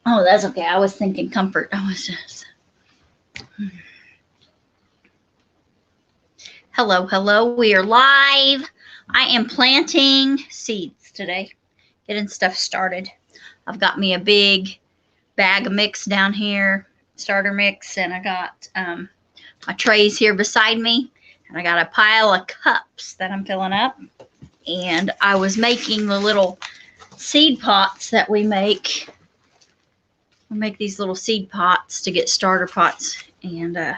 Oh, that's okay. I was thinking comfort. I was just. Hello, hello. We are live. I am planting seeds today, getting stuff started. I've got me a big bag of mix down here, starter mix, and I got my trays here beside me, and I got a pile of cups that I'm filling up. And I was making the little seed pots that we make. We make these little seed pots to get starter pots, and I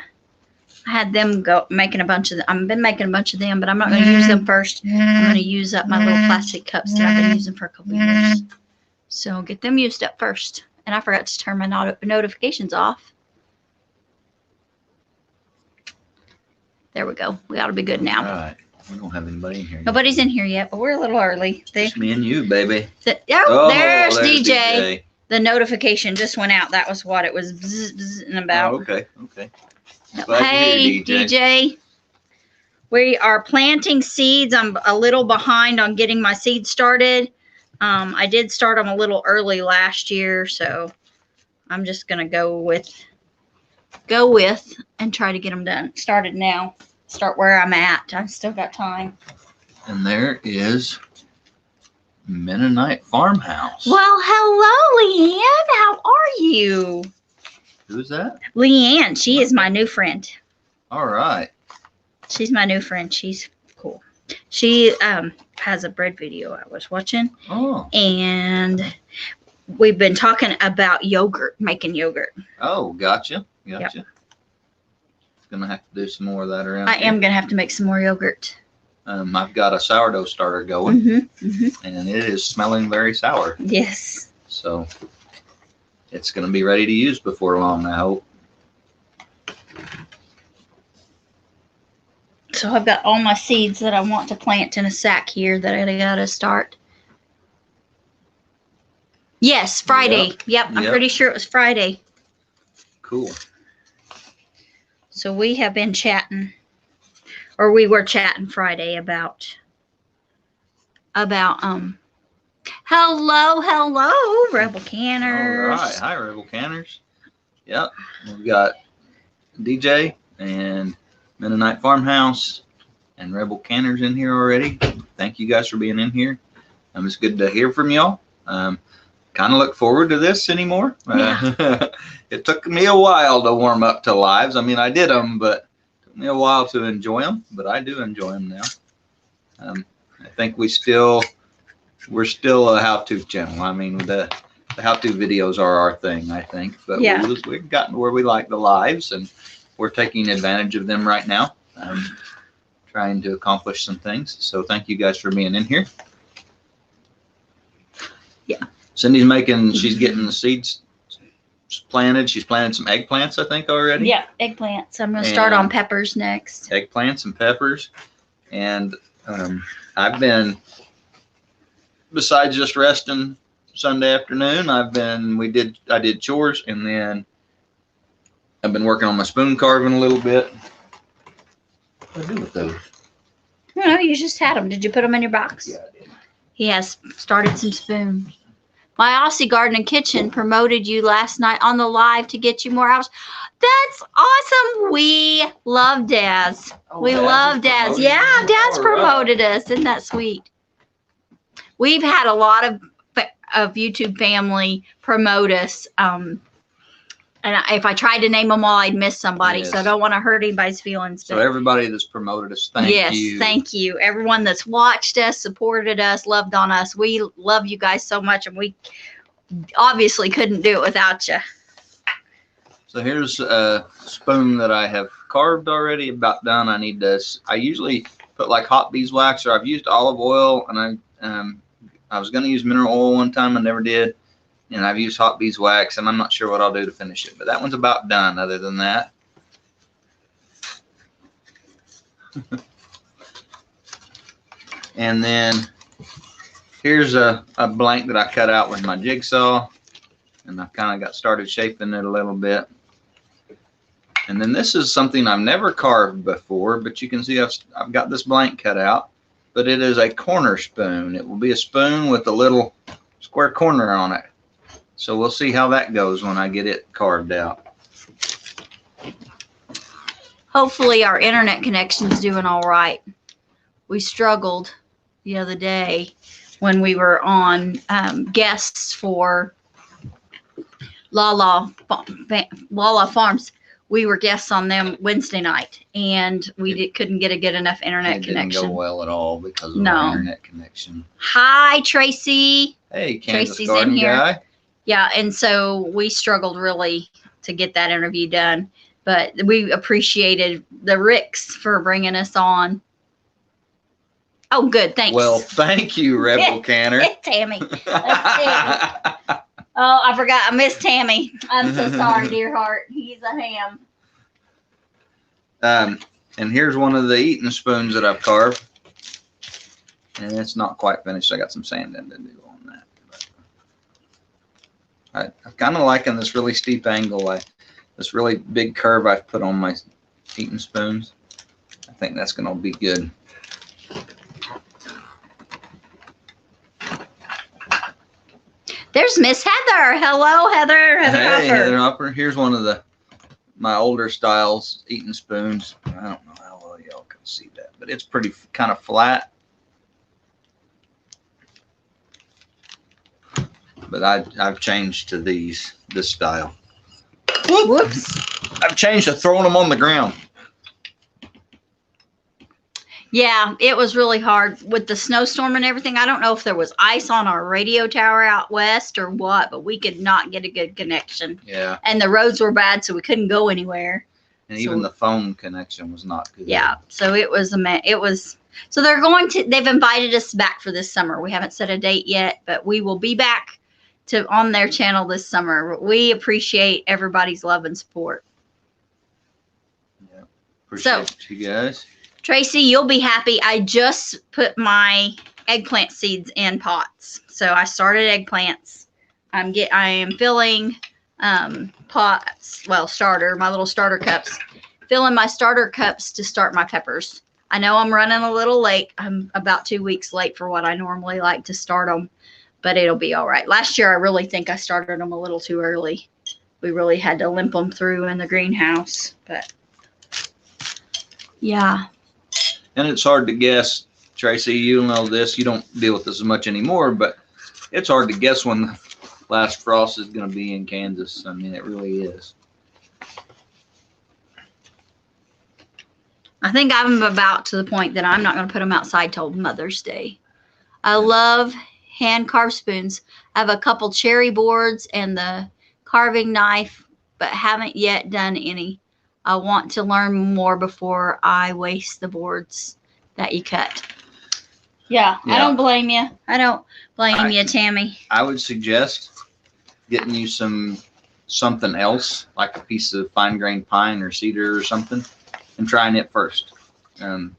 had them go making a bunch of them. I've been making a bunch of them, but I'm not going to use them first. I'm going to use up my little plastic cups that I've been using for a couple of years. So get them used up first. And I forgot to turn my notifications off. There we go. We ought to be good now. All right. We don't have anybody in here yet. Nobody's in here yet, but we're a little early. Just me and you, baby. There's DJ. The notification just went out. That was what it was bzzing about. Oh, okay. Hey, DJ. We are planting seeds. I'm a little behind on getting my seeds started. I did start them a little early last year, so I'm just gonna go with and try to get them started now. Start where I'm at. I've still got time. And there is Mennonite Farmhouse. Well, hello, Leanne. How are you? Who's that? Leanne. She is my new friend. All right. She's my new friend. She's cool. She has a bread video I was watching. Oh. And we've been talking about yogurt, making yogurt. Oh, gotcha. Yep. Gonna have to do some more of that around I here. am gonna have to make some more yogurt. I've got a sourdough starter going, and it is smelling very sour. Yes. So it's gonna be ready to use before long, I hope. So I've got all my seeds that I want to plant in a sack here that I gotta start. Yes, Friday. Yep. I'm pretty sure it was Friday. Cool. So we have been chatting, or we were chatting Friday about hello, Rebel Canners. All right. Hi, Rebel Canners. Yep. We've got DJ and Mennonite Farmhouse and Rebel Canners in here already. Thank you guys for being in here. It's good to hear from y'all. Kind of look forward to this anymore. Yeah. It took me a while to warm up to lives. I mean, I did them, but it took me a while to enjoy them. But I do enjoy them now. I think we're still a how-to channel. I mean, the how-to videos are our thing, I think. But yeah. We've gotten where we like the lives, and we're taking advantage of them right now. Trying to accomplish some things. So thank you guys for being in here. Yeah. Cindy's she's getting the seeds planted. She's planted some eggplants, I think, already. Yeah, eggplants. I'm going to start on peppers next. Eggplants and peppers. And I've been, besides just resting Sunday afternoon, I did chores, and then I've been working on my spoon carving a little bit. What do I do with those? No, you just had them. Did you put them in your box? Yeah, I did. He has started some spoons. My Aussie Garden and Kitchen promoted you last night on the live to get you more hours. That's awesome. We love Daz. We love Daz. Yeah, Daz promoted us. Isn't that sweet? We've had a lot of YouTube family promote us. And if I tried to name them all, I'd miss somebody. Yes. So I don't want to hurt anybody's feelings. So everybody that's promoted us, thank you. Yes, thank you. Everyone that's watched us, supported us, loved on us. We love you guys so much, and we obviously couldn't do it without you. So here's a spoon that I have carved already, about done. I usually put like hot beeswax, or I've used olive oil, and I was going to use mineral oil one time. I never did. And I've used hot beeswax, and I'm not sure what I'll do to finish it. But that one's about done other than that. And then here's a blank that I cut out with my jigsaw. And I kind of got started shaping it a little bit. And then this is something I've never carved before, but you can see I've got this blank cut out. But it is a corner spoon. It will be a spoon with a little square corner on it. So we'll see how that goes when I get it carved out. Hopefully our internet connection's doing all right. We struggled the other day when we were on guests for Lala Farms. We were guests on them Wednesday night, and we couldn't get a good enough internet connection. It didn't go well at all because of our internet connection. Hi, Tracy. Hey, Kansas Tracy's Garden in here. Guy. Yeah, and so we struggled really to get that interview done, but we appreciated the Ricks for bringing us on. Oh, good. Thanks. Well, thank you, Rebel Canner. Tammy. That's Tammy. Oh, I forgot. I miss Tammy. I'm so sorry, dear heart. He's a ham. And here's one of the eating spoons that I've carved. And it's not quite finished. I got some sand in to do on that. But I'm kind of liking this really steep angle. This really big curve I've put on my eating spoons. I think that's going to be good. There's Miss Heather. Hello, Heather. Hey, Heather Hopper. Here's one of my older styles eating spoons. I don't know how well y'all can see that, but it's pretty kind of flat. But I've changed to this style. Whoops. I've changed to throwing them on the ground. Yeah, it was really hard with the snowstorm and everything. I don't know if there was ice on our radio tower out west or what, but we could not get a good connection. Yeah. And the roads were bad, so we couldn't go anywhere. And even the phone connection was not good. Yeah. So it was so they've invited us back for this summer. We haven't set a date yet, but we will be back on their channel this summer. We appreciate everybody's love and support. Yeah. Appreciate you guys. Tracy, you'll be happy. I just put my eggplant seeds in pots. So I started eggplants. I am filling pots, my little starter cups. Filling my starter cups to start my peppers. I know I'm running a little late. I'm about 2 weeks late for what I normally like to start them, but it'll be all right. Last year, I really think I started them a little too early. We really had to limp them through in the greenhouse, but yeah. And it's hard to guess, Tracy, you know this, you don't deal with this as much anymore, but it's hard to guess when the last frost is going to be in Kansas. I mean, it really is. I think I'm about to the point that I'm not going to put them outside till Mother's Day. I love hand carved spoons. I have a couple cherry boards and the carving knife, but haven't yet done any. I want to learn more before I waste the boards that you cut. Yeah. I don't blame you. I don't blame you, Tammy. I would suggest getting you something else, like a piece of fine grained pine or cedar or something, and trying it first. And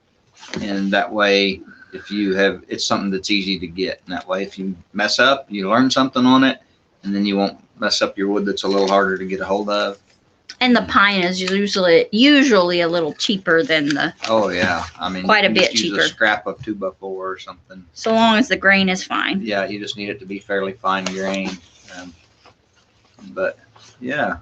that way, it's something that's easy to get. And that way, if you mess up, you learn something on it, and then you won't mess up your wood that's a little harder to get a hold of. And the pine is usually a little cheaper than the. Oh yeah, I mean, quite a bit cheaper. Use a scrap of 2x4 or something. So long as the grain is fine. Yeah, you just need it to be fairly fine grain. But yeah.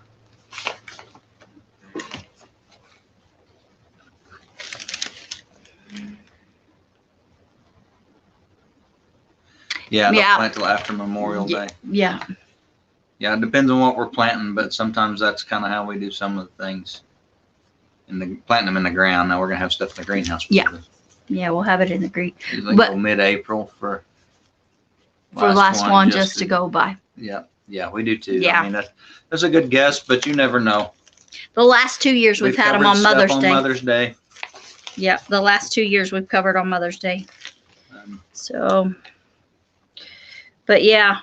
Yeah, they'll plant till after Memorial Day. Yeah. Yeah, it depends on what we're planting, but sometimes that's kind of how we do some of the things. Planting them in the ground. Now we're gonna have stuff in the greenhouse. Yeah. Yeah, we'll have it in the green. Usually go mid-April for last one just to go by. Yeah, yeah, we do too. Yeah. I mean that's a good guess, but you never know. The last 2 years we've had them on Mother's Day. Yeah, the last 2 years we've covered on Mother's Day. But yeah,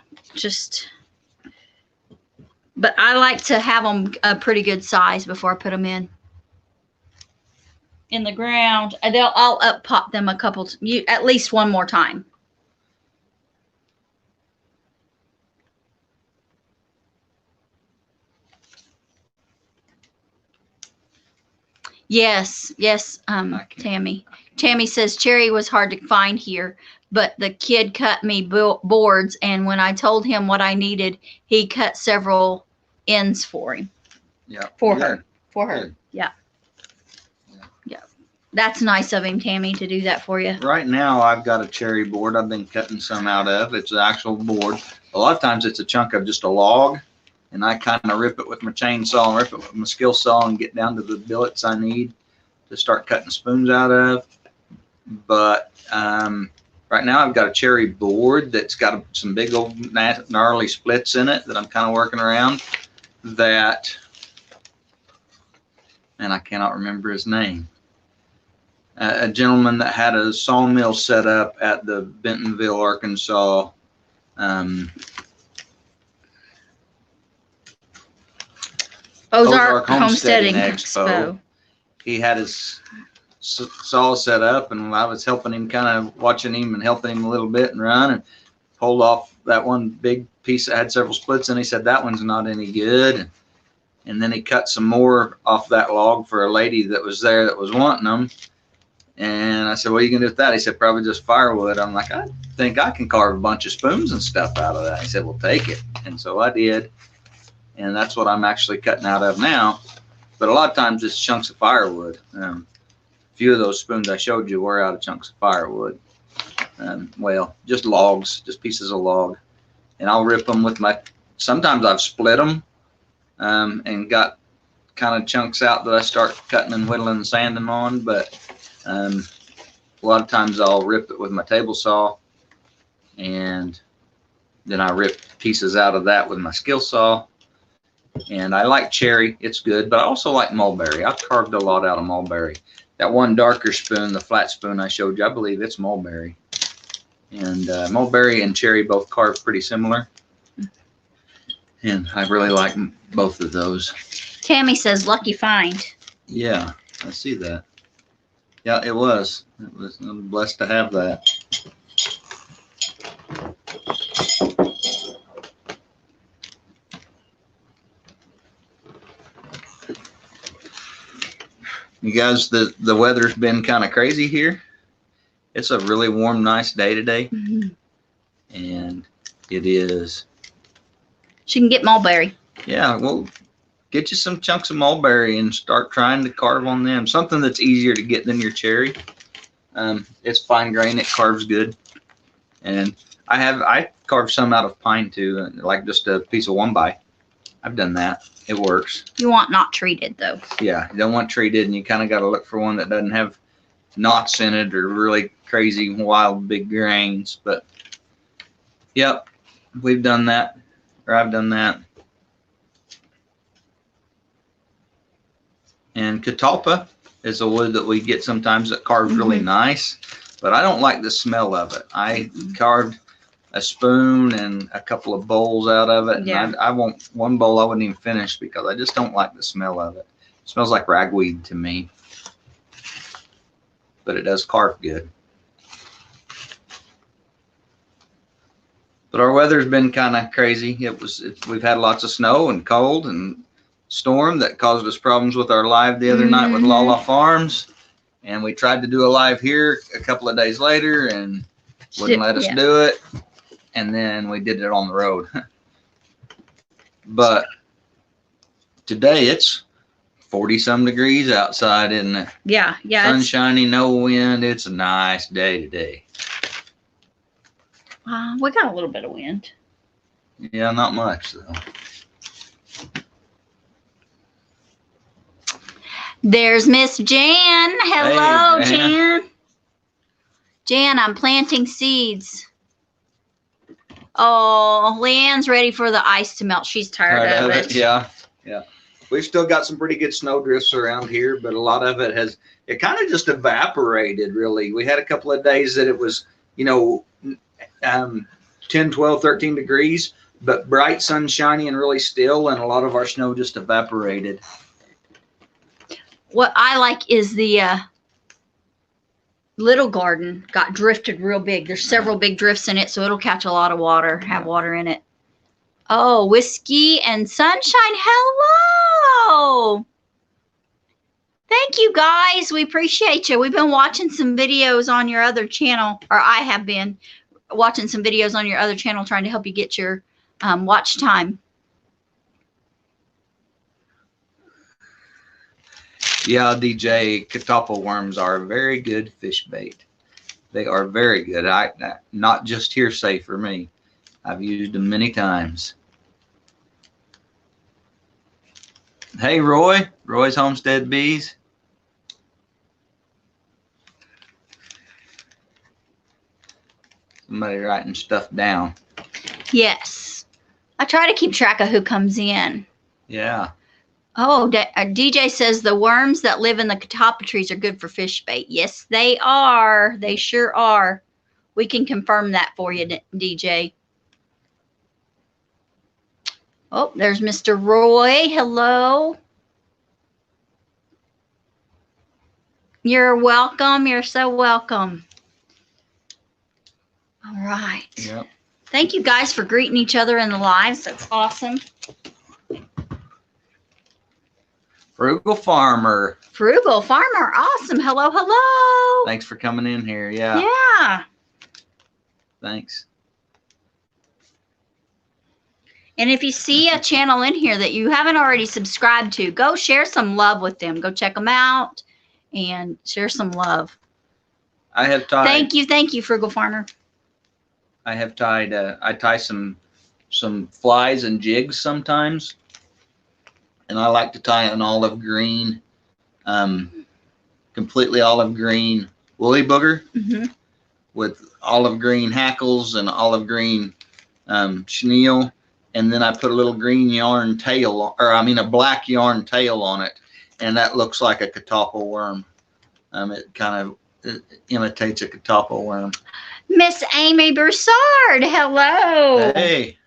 but I like to have them a pretty good size before I put them in the ground. I'll up pop them at least one more time. Yes, yes, Tammy. Tammy says cherry was hard to find here, but the kid cut me boards, and when I told him what I needed, he cut several ends for him. Yeah. For Good. her. For her. Good. Yeah. Yeah. Yeah. That's nice of him, Tammy, to do that for you. Right now, I've got a cherry board I've been cutting some out of. It's an actual board. A lot of times it's a chunk of just a log, and I kind of rip it with my chainsaw and rip it with my skill saw and get down to the billets I need to start cutting spoons out of. But right now I've got a cherry board that's got some big old gnarly splits in it that I'm kind of working around. That, and I cannot remember his name. A gentleman that had a sawmill set up at the Bentonville, Arkansas. Ozark Homesteading Expo. He had his saw set up, and I was helping him, kind of watching him and helping him a little bit and run, and pulled off that one big piece that had several splits, and he said that one's not any good. And then he cut some more off that log for a lady that was there that was wanting them. And I said, what are you gonna do with that? He said, probably just firewood. I'm like, I think I can carve a bunch of spoons and stuff out of that. He said, well, take it. And so I did. And that's what I'm actually cutting out of now. But a lot of times it's chunks of firewood. A few of those spoons I showed you were out of chunks of firewood. Well, just logs, just pieces of log. And I'll rip them with my, sometimes I've split them and got kind of chunks out that I start cutting and whittling and sanding on. But a lot of times I'll rip it with my table saw, and then I rip pieces out of that with my skill saw. And I like cherry, it's good, but I also like mulberry. I've carved a lot out of mulberry. That one darker spoon, the flat spoon I showed you, I believe it's mulberry. And mulberry and cherry both carve pretty similar. And I really like both of those. Tammy says lucky find. Yeah, I see that. Yeah, it was. I'm blessed to have that. You guys, the weather's been kind of crazy here. It's a really warm, nice day today. Mm-hmm. And it is. She can get mulberry. Yeah, well, get you some chunks of mulberry and start trying to carve on them. Something that's easier to get than your cherry. It's fine grain. It carves good. And I carved some out of pine too, like just a piece of 1x. I've done that. It works. You want not treated though. Yeah, you don't want treated, and you kind of got to look for one that doesn't have knots in it or really crazy wild big grains. But yep, we've done that, or I've done that. And catalpa is a wood that we get sometimes that carves really nice, but I don't like the smell of it. I carved a spoon and a couple of bowls out of it. Yeah. And I won't, one bowl I wouldn't even finish because I just don't like the smell of it. It smells like ragweed to me, but it does carve good. But our weather's been kind of crazy. We've had lots of snow and cold and storm that caused us problems with our live the other night with Lala Farms. And we tried to do a live here a couple of days later and wouldn't let us do it. And then we did it on the road. But today it's 40-some degrees outside, isn't it? Yeah, yeah. Sunshiny, no wind. It's a nice day today. We got a little bit of wind. Yeah, not much though. There's Miss Jan. Hello, hey, Jan. Jan, I'm planting seeds. Oh, Leanne's ready for the ice to melt. She's tired of it. Yeah, yeah. We've still got some pretty good snow drifts around here, but a lot of it kind of just evaporated, really. We had a couple of days that it was, 10, 12, 13 degrees, but bright, sunshiny, and really still, and a lot of our snow just evaporated. What I like is the little garden got drifted real big. There's several big drifts in it, so it'll catch a lot of water, have water in it. Oh, Whiskey and Sunshine, hello. Thank you guys. We appreciate you. We've been watching some videos on your other channel, or I have been watching some videos on your other channel trying to help you get your watch time. Yeah, DJ, catappa worms are a very good fish bait. They are very good. Not just hearsay for me. I've used them many times. Hey, Roy. Roy's Homestead Bees. Somebody writing stuff down. Yes. I try to keep track of who comes in. Yeah. Oh, DJ says the worms that live in the catappa trees are good for fish bait. Yes, they are. They sure are. We can confirm that for you, DJ. Oh, there's Mr. Roy. Hello. You're welcome. You're so welcome. All right. Yep. Thank you guys for greeting each other in the lives. That's awesome. Frugal Farmer. Frugal Farmer. Awesome. Hello, hello. Thanks for coming in here. Yeah. Yeah. Thanks. And if you see a channel in here that you haven't already subscribed to, go share some love with them. Go check them out and share some love. I have tied. Thank you, Frugal Farmer. I have tied. I tie some flies and jigs sometimes, and I like to tie an olive green, completely olive green woolly booger with olive green hackles and olive green chenille, and then I put a little green yarn tail, or I mean a black yarn tail on it, and that looks like a catappa worm. It kind of imitates a catappa worm. Miss Amy Broussard, hello. Hey.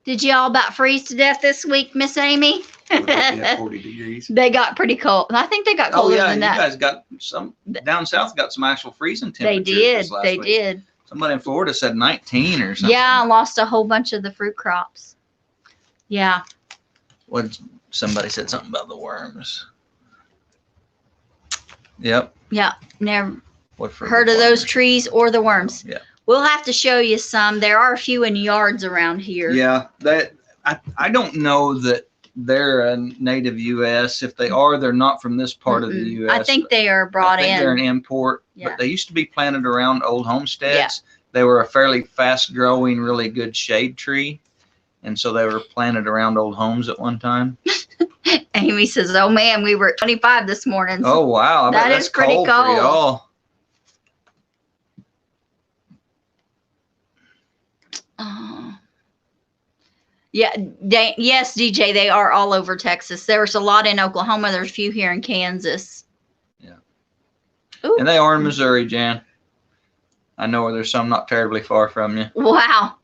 Did y'all about freeze to death this week, Miss Amy? Yeah, 40 degrees. They got pretty cold. I think they got colder than that. You guys got some down south. Got some actual freezing temperatures. They did. This last They week. did. Somebody in Florida said 19 or something. Yeah, I lost a whole bunch of the fruit crops. Yeah. What? Somebody said something about the worms. Yep. Yeah. Never What for? heard of those trees or the worms. Yeah. We'll have to show you some. There are a few in yards around here. Yeah. I don't know that they're a native U.S. If they are, they're not from this part of the U.S. I think they are brought I think in. they're an import. Yeah. But they used to be planted around old homesteads. Yeah. They were a fairly fast-growing, really good shade tree, and so they were planted around old homes at one time. Amy says, "Oh man, we were at 25 this morning." Oh wow, I bet That is that's pretty cold cold. for y'all. Yeah, yes, DJ, they are all over Texas. There's a lot in Oklahoma. There's a few here in Kansas. Yeah. Ooh. And they are in Missouri, Jan. I know where there's some not terribly far from you. Wow.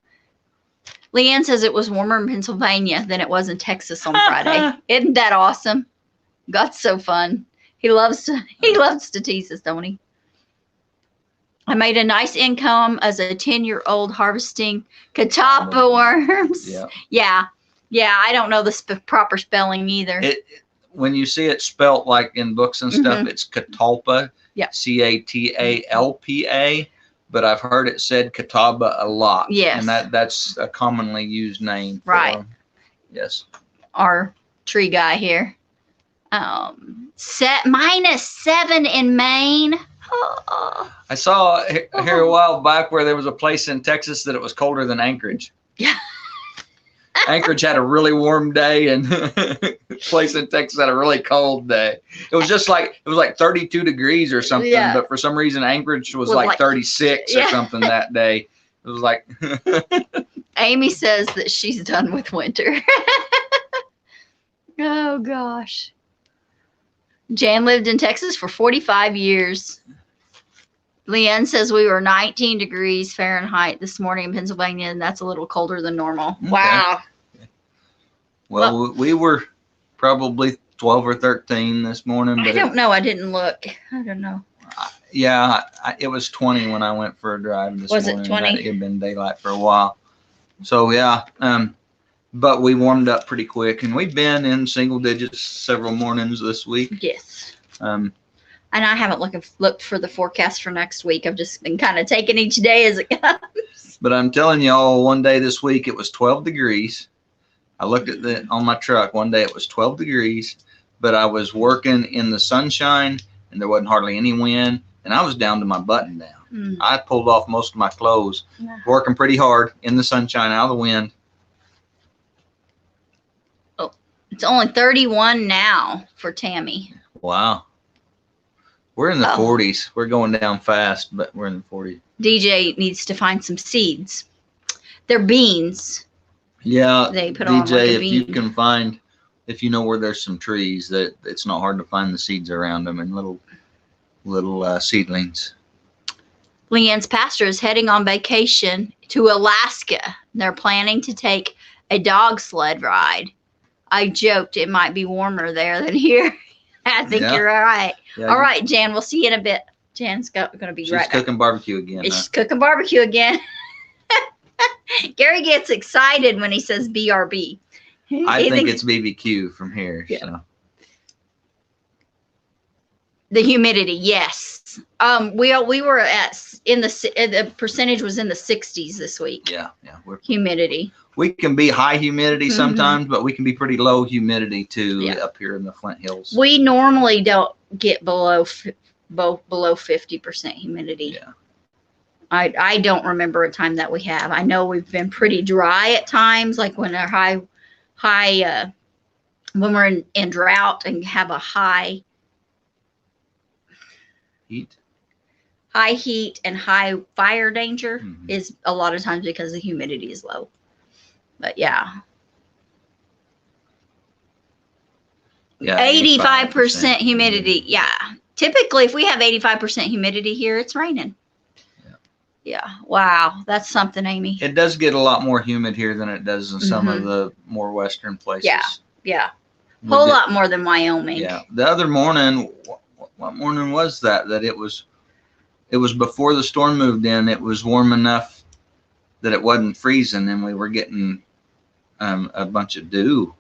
Leanne says it was warmer in Pennsylvania than it was in Texas on Friday. Isn't that awesome? God's so fun. He loves to tease us, don't he? I made a nice income as a 10-year-old harvesting catappa worms. Yeah. Yeah. I don't know the proper spelling either. When you see it spelt like in books and stuff, it's catalpa. Yeah. Catalpa. But I've heard it said catawba a lot. Yes. And that's a commonly used name. Right. Yes. Our tree guy here. -7 in Maine. Oh. I saw here a while back where there was a place in Texas that it was colder than Anchorage. Yeah. Anchorage had a really warm day, and place in Texas had a really cold day. It was like 32 degrees or something, Yeah. but for some reason Anchorage was like 36 or something that day. It was like Amy says that she's done with winter. Oh gosh. Jan lived in Texas for 45 years. Leanne says we were 19 degrees Fahrenheit this morning in Pennsylvania, and that's a little colder than normal. Okay. Wow. Well, we were probably 12 or 13 this morning. But I don't know. I didn't look. I don't know. Yeah, it was 20 when I went for a drive this morning. Was it 20? It had been daylight for a while. So yeah, but we warmed up pretty quick, and we've been in single digits several mornings this week. Yes. Um, And I haven't looked for the forecast for next week. I've just been kind of taking each day as it comes. but I'm telling y'all, one day this week it was 12 degrees. I looked at the on my truck. One day it was 12 degrees, but I was working in the sunshine, and there wasn't hardly any wind, and I was down to my button down. I pulled off most of my clothes, working pretty hard in the sunshine, out of the wind. Oh, it's only 31 now for Tammy. Wow. We're in the 40s. We're going down fast, but we're in the 40s. DJ needs to find some seeds. They're beans. Yeah, they put on like DJ, a if you bean. can find, if you know where there's some trees, that it's not hard to find the seeds around them and little seedlings. Leanne's pastor is heading on vacation to Alaska. They're planning to take a dog sled ride. I joked it might be warmer there than here. I think you're all right. Yeah, all right, Jan, we'll see you in a bit. Jan's going to be right back. She's cooking barbecue again. She's cooking barbecue again. Gary gets excited when he says BRB. I think it's BBQ from here. Yeah. So. The humidity, yes. We were the percentage was in the 60s this week. Yeah. Humidity. We can be high humidity sometimes, but we can be pretty low humidity too up here in the Flint Hills. We normally don't get below 50% humidity. Yeah. I don't remember a time that we have. I know we've been pretty dry at times, like when our high when we're in drought and have a high heat and high fire danger is a lot of times because the humidity is low. But yeah. 85% humidity. Yeah. Typically, if we have 85% humidity here, it's raining. Yeah. Wow. That's something, Amy. It does get a lot more humid here than it does in some of the more western places. Yeah. A whole lot more than Wyoming. Yeah. The other morning, what morning was that? That it was before the storm moved in. It was warm enough that it wasn't freezing, and we were getting a bunch of dew.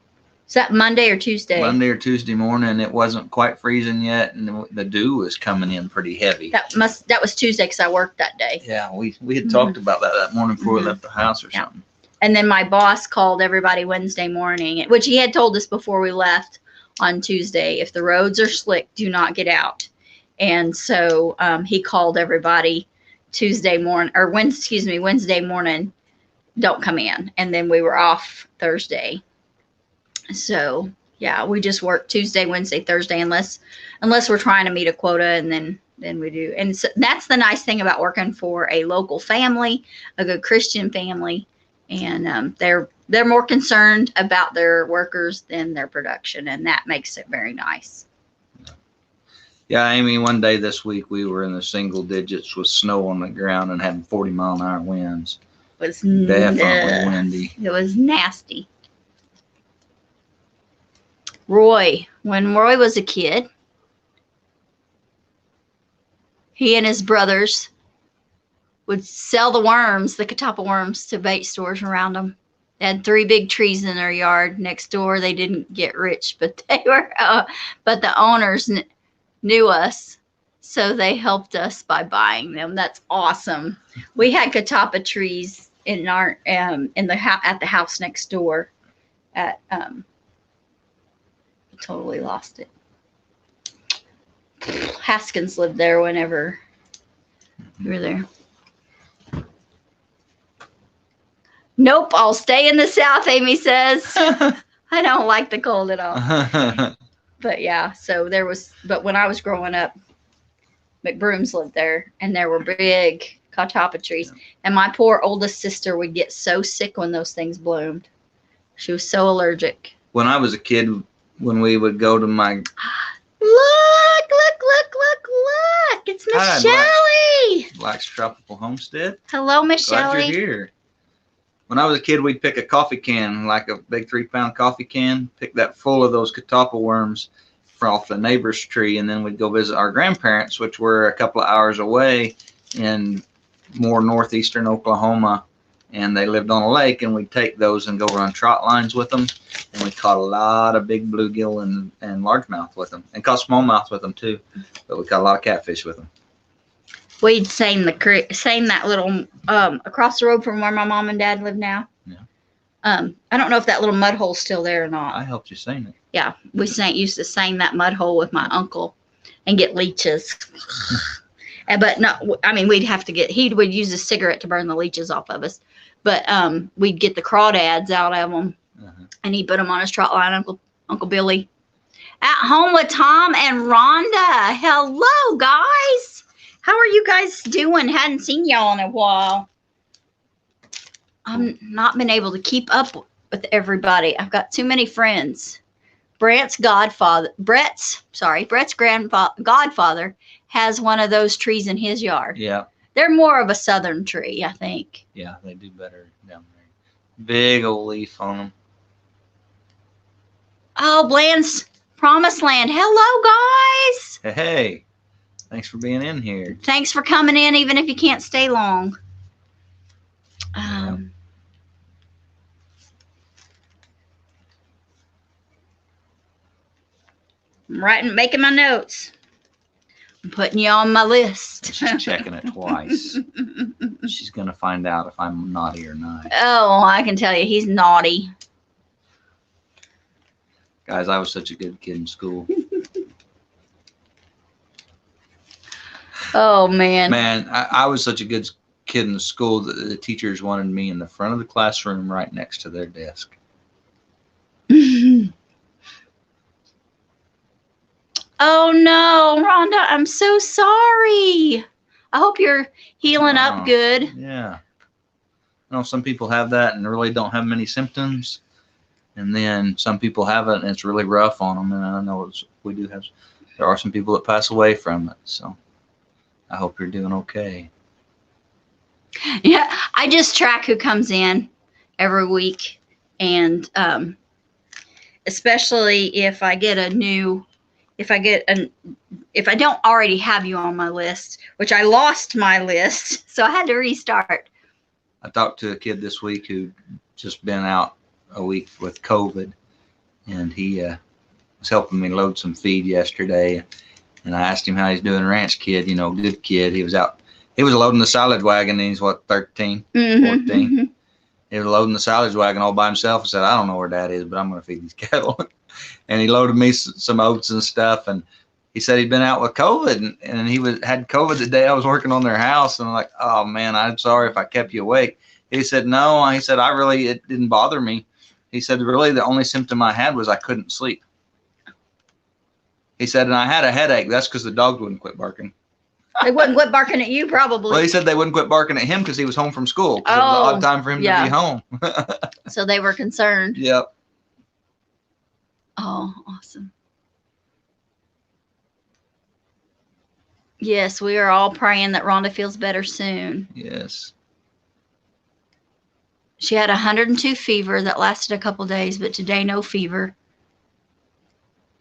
Is that Monday or Tuesday? Monday or Tuesday morning. It wasn't quite freezing yet, and the dew was coming in pretty heavy. That was Tuesday because I worked that day. Yeah, we had talked about that morning before we left the house or something. And then my boss called everybody Wednesday morning, which he had told us before we left on Tuesday. If the roads are slick, do not get out. And so he called everybody Wednesday morning, don't come in. And then we were off Thursday. So yeah, we just work Tuesday, Wednesday, Thursday, unless we're trying to meet a quota, and then we do. And so that's the nice thing about working for a local family, a good Christian family, and they're more concerned about their workers than their production, and that makes it very nice. Yeah, Amy, one day this week we were in the single digits with snow on the ground and had 40-mile-an-hour winds. It was definitely windy. It was nasty. When Roy was a kid, he and his brothers would sell the catappa worms, to bait stores around them. They had 3 big trees in their yard next door. They didn't get rich, but but the owners knew us, so they helped us by buying them. That's awesome. We had catappa trees in our at the house next door. Totally lost it. Haskins lived there whenever we were there. Nope, I'll stay in the South, Amy says. I don't like the cold at all. But yeah, but when I was growing up, McBrooms lived there, and there were big catappa trees. And my poor oldest sister would get so sick when those things bloomed. She was so allergic. When I was a kid, when we would go to my... Look! It's Miss Shelley! Black's Tropical Homestead. Hello, Miss Shelley. Glad you're here. When I was a kid, we'd pick a coffee can, like a big 3-pound coffee can, pick that full of those catappa worms off the neighbor's tree, and then we'd go visit our grandparents, which were a couple of hours away in more northeastern Oklahoma, and they lived on a lake, and we'd take those and go run trot lines with them, and we caught a lot of big bluegill and largemouth with them, and caught smallmouth with them too, but we caught a lot of catfish with them. We'd seine that little across the road from where my mom and dad live now. Yeah. I don't know if that little mud hole's still there or not. I helped you seine it. Yeah, we used to seine that mud hole with my uncle and get leeches. But no, I mean, he would use a cigarette to burn the leeches off of us. But we'd get the crawdads out of them, and he'd put them on his trot line, Uncle Billy. At home with Tom and Rhonda. Hello, guys. How are you guys doing? Hadn't seen y'all in a while. I've not been able to keep up with everybody. I've got too many friends. Brett's godfather has one of those trees in his yard. Yeah. They're more of a southern tree, I think. Yeah, they do better down there. Big old leaf on them. Oh, Bland's Promised Land. Hello, guys. Hey, thanks for being in here. Thanks for coming in, even if you can't stay long. I'm making my notes. I'm putting you on my list. She's checking it twice. She's going to find out if I'm naughty or not. Oh, I can tell you, he's naughty. Guys, I was such a good kid in school. Oh, man. Man, I was such a good kid in school that the teachers wanted me in the front of the classroom right next to their desk. Oh, no, Rhonda, I'm so sorry. I hope you're healing up good. Yeah. I know some people have that and really don't have many symptoms. And then some people have it and it's really rough on them. And I know there are some people that pass away from it. So I hope you're doing okay. Yeah, I just track who comes in every week. And especially if I don't already have you on my list, which I lost my list, so I had to restart. I talked to a kid this week who just been out a week with COVID, and he was helping me load some feed yesterday, and I asked him how he's doing. Ranch kid, good kid. He was loading the silage wagon, and he's 13, 14. He was loading the silage wagon all by himself and said, I don't know where Dad is, but I'm going to feed these cattle. And he loaded me some oats and stuff, and he said he'd been out with COVID, and he had COVID the day I was working on their house, and I'm like, oh man, I'm sorry if I kept you awake. He said, no. He said, it didn't bother me. He said, really, the only symptom I had was I couldn't sleep. He said, and I had a headache. That's because the dogs wouldn't quit barking. They wouldn't quit barking at you, probably. Well, he said they wouldn't quit barking at him because he was home from school. It was an odd time for him to be home. So they were concerned. Yep. Oh, awesome. Yes, we are all praying that Rhonda feels better soon. Yes. She had 102 fever that lasted a couple days, but today no fever.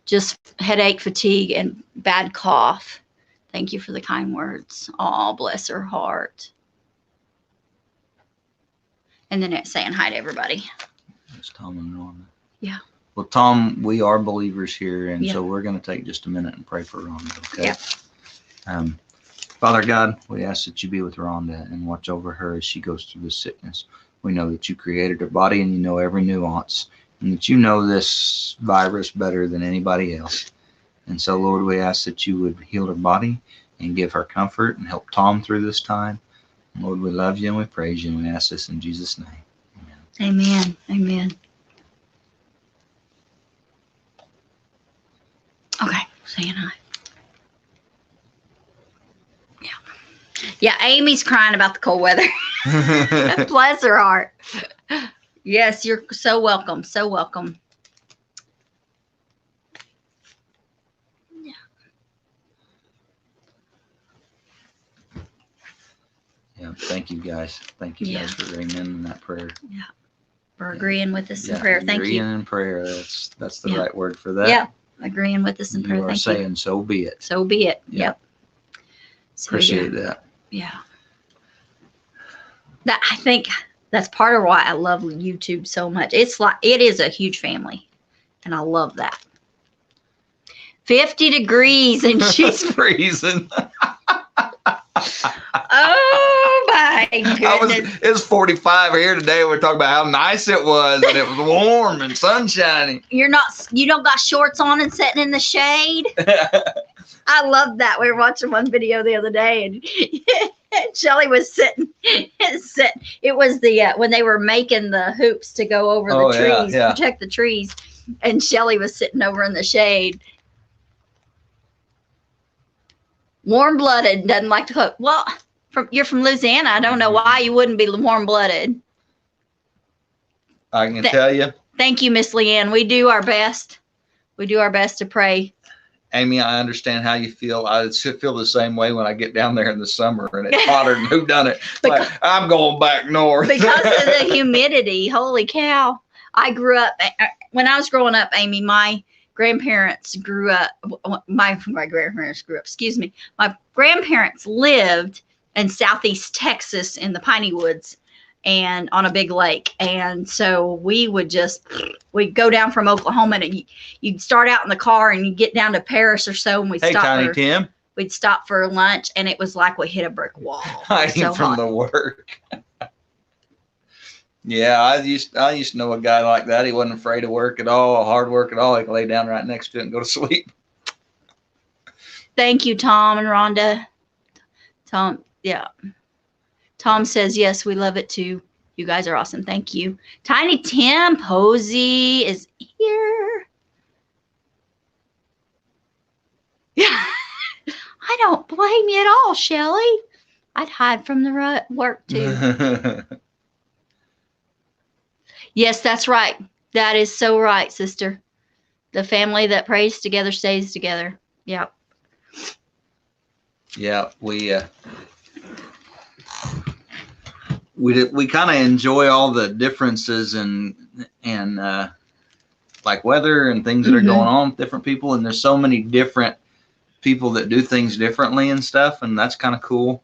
Just headache, fatigue, and bad cough. Thank you for the kind words. Oh, bless her heart. And then it's saying hi to everybody. It's Tom and Rhonda. Yeah. Well, Tom, we are believers here, and so we're going to take just a minute and pray for Rhonda, okay? Yeah. Father God, we ask that you be with Rhonda and watch over her as she goes through this sickness. We know that you created her body and you know every nuance, and that you know this virus better than anybody else. And so, Lord, we ask that you would heal her body and give her comfort and help Tom through this time. And Lord, we love you and we praise you, and we ask this in Jesus' name. Amen. Amen. Amen. Okay, saying hi. Yeah, Amy's crying about the cold weather. Bless her heart. Yes, you're so welcome. So welcome. Yeah. Yeah, thank you guys. Thank you guys for bringing in that prayer. Yeah, for agreeing with us in prayer. Thank you. Agreeing in prayer. That's the right word for that. Yeah, agreeing with us in prayer. You are saying, so be it. So be it. Yep. So, appreciate that. Yeah. That I think That's part of why I love YouTube so much. It's like, it is a huge family, and I love that. 50 degrees, and she's freezing. Oh my goodness. It's 45 here today. We're talking about how nice it was, and it was warm and sunshiny. You don't got shorts on and sitting in the shade. I love that. We were watching one video the other day, and Shelly was sitting. It was the when they were making the hoops to go over the trees, protect the trees, and Shelly was sitting over in the shade. Warm-blooded, doesn't like to cook. Well, you're from Louisiana. I don't know why you wouldn't be warm-blooded. I can tell you. Thank you, Miss Leanne. We do our best. We do our best to pray. Amy, I understand how you feel. I feel the same way when I get down there in the summer and it's hotter than who done it. Like, I'm going back north. Because of the humidity. Holy cow. I grew up, when I was growing up, Amy, my grandparents grew up, my grandparents grew up, excuse me. My grandparents lived in southeast Texas in the Piney Woods and on a big lake. And so we'd go down from Oklahoma, and you'd start out in the car and you'd get down to Paris or so, and we'd stop for lunch, and it was like we hit a brick wall. Hiding from the work. Yeah, I used to know a guy like that. He wasn't afraid of work at all, hard work at all. He could lay down right next to it and go to sleep. Thank you, Tom and Rhonda. Tom, yeah. Tom says, yes, we love it too. You guys are awesome. Thank you. Tiny Tim Posey is here. Yeah. I don't blame you at all, Shelly. I'd hide from the work too. Yes, that's right. That is so right, sister. The family that prays together stays together. Yep. Yeah, we kind of enjoy all the differences and like weather and things that are going on with different people, and there's so many different people that do things differently and stuff, and that's kind of cool.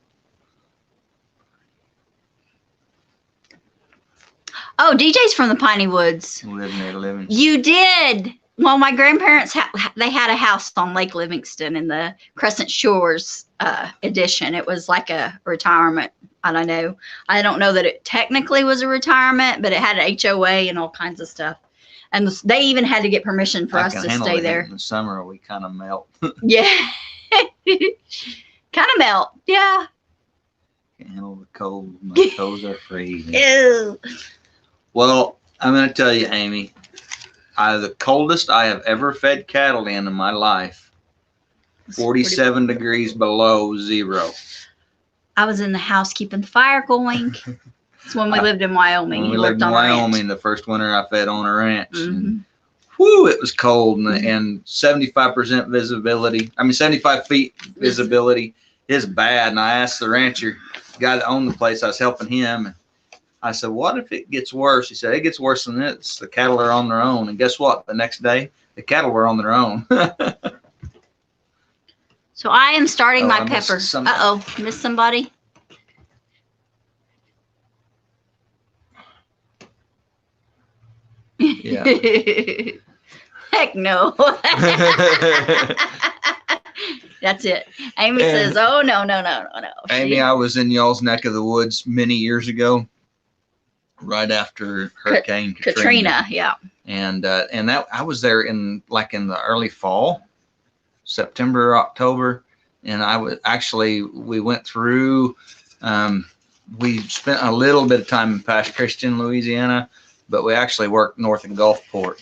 Oh, DJ's from the Piney Woods. Living near Livingston. You did. Well, my grandparents they had a house on Lake Livingston in the Crescent Shores edition. It was like a retirement. I don't know. I don't know that it technically was a retirement, but it had an HOA and all kinds of stuff. And they even had to get permission for us to stay there. In the summer, we kind of melt. Yeah. Kind of melt. Yeah. Can't handle the cold. My toes are freezing. Ew. Well, I'm going to tell you, Amy, the coldest I have ever fed cattle in my life, 47 degrees below zero. I was in the house keeping the fire going. It's when we lived in Wyoming. When we lived in Wyoming, the first winter I fed on a ranch. And, whew, it was cold, and 75% visibility. I mean, 75 feet visibility is bad. And I asked the rancher, the guy that owned the place, I was helping him. I said, what if it gets worse? He said, it gets worse than this. The cattle are on their own. And guess what? The next day, the cattle were on their own. So I am starting my pepper. Uh-oh, missed somebody? Yeah. Heck no. That's it. Amy says, oh, no. Amy, I was in y'all's neck of the woods many years ago, right after Hurricane Katrina. Yeah. And that I was there in the early fall, September, October. And we went through, we spent a little bit of time in Pass Christian, Louisiana, but we actually worked north of Gulfport.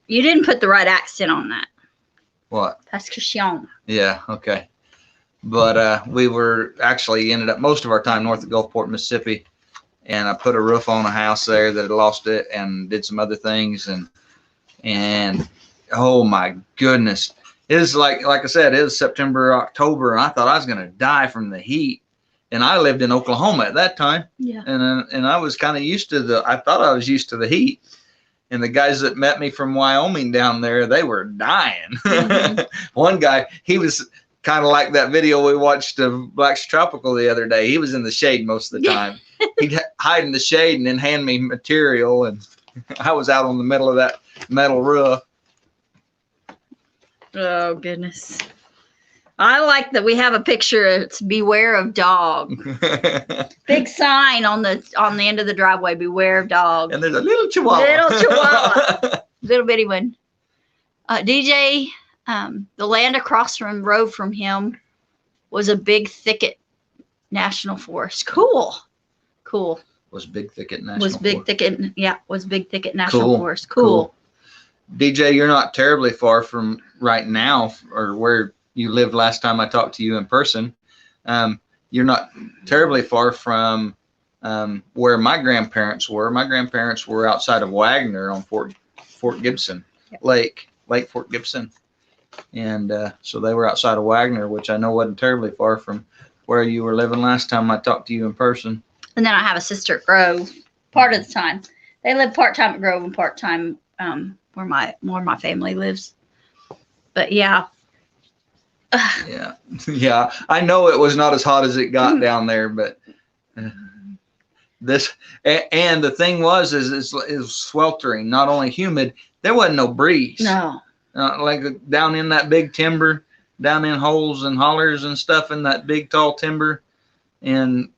You didn't put the right accent on that. What? Pass Christian. Yeah. Okay. But we ended up most of our time north of Gulfport, Mississippi. And I put a roof on a house there that had lost it, and did some other things. And oh my goodness. It was like I said, it was September, October, and I thought I was going to die from the heat. And I lived in Oklahoma at that time. Yeah. And I was kind of I thought I was used to the heat. And the guys that met me from Wyoming down there, they were dying. Mm-hmm. One guy, he was kind of like that video we watched of Black's Tropical the other day. He was in the shade most of the time. he'd hide in the shade and then hand me material, and I was out on the middle of that metal roof. Oh, goodness. I like that we have a picture. It's beware of dog. Big sign on the end of the driveway, beware of dog. And there's a little chihuahua. Little chihuahua. Little bitty one. DJ, the land across from road from him was a big thicket national forest. Cool. Was Big Thicket National Was Big Forest. Thicket, yeah, was Big Thicket National Cool. Forest. Cool. DJ, you're not terribly far from right now, or where you lived last time I talked to you in person. You're not terribly far from where my grandparents were. My grandparents were outside of Wagner on Fort Gibson, Yep. Lake Fort Gibson. And so they were outside of Wagner, which I know wasn't terribly far from where you were living last time I talked to you in person. And then I have a sister at Grove part of the time. They live part-time at Grove and part-time where my family lives. But yeah. Yeah. I know it was not as hot as it got down there, but this, and the thing was, is sweltering, not only humid, there wasn't no breeze. No. Like down in that big timber, down in holes and hollers and stuff in that big tall timber. And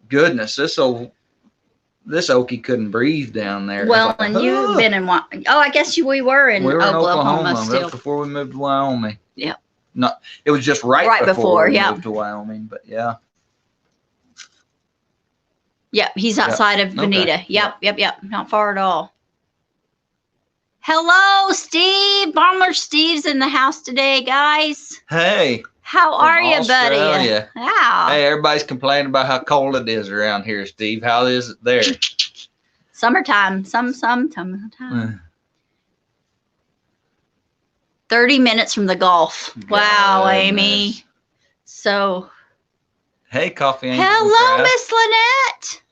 goodness, this Okie couldn't breathe down there. Well, like, and you've been in I guess we were in Oklahoma That's still. before we moved to Wyoming. Yeah. It was just right before we yeah. moved to Wyoming, but yeah. Yep, he's outside of Bonita. Okay. Yep. Not far at all. Hello, Steve. Bomber Steve's in the house today, guys. Hey. How are you, buddy? Australia. Wow. Hey, everybody's complaining about how cold it is around here, Steve. How is it there? Summertime. Summertime. 30 minutes from the Gulf. Wow, Goodness. Amy. So. Hey, Coffee Angel. Hello, Miss Lynette.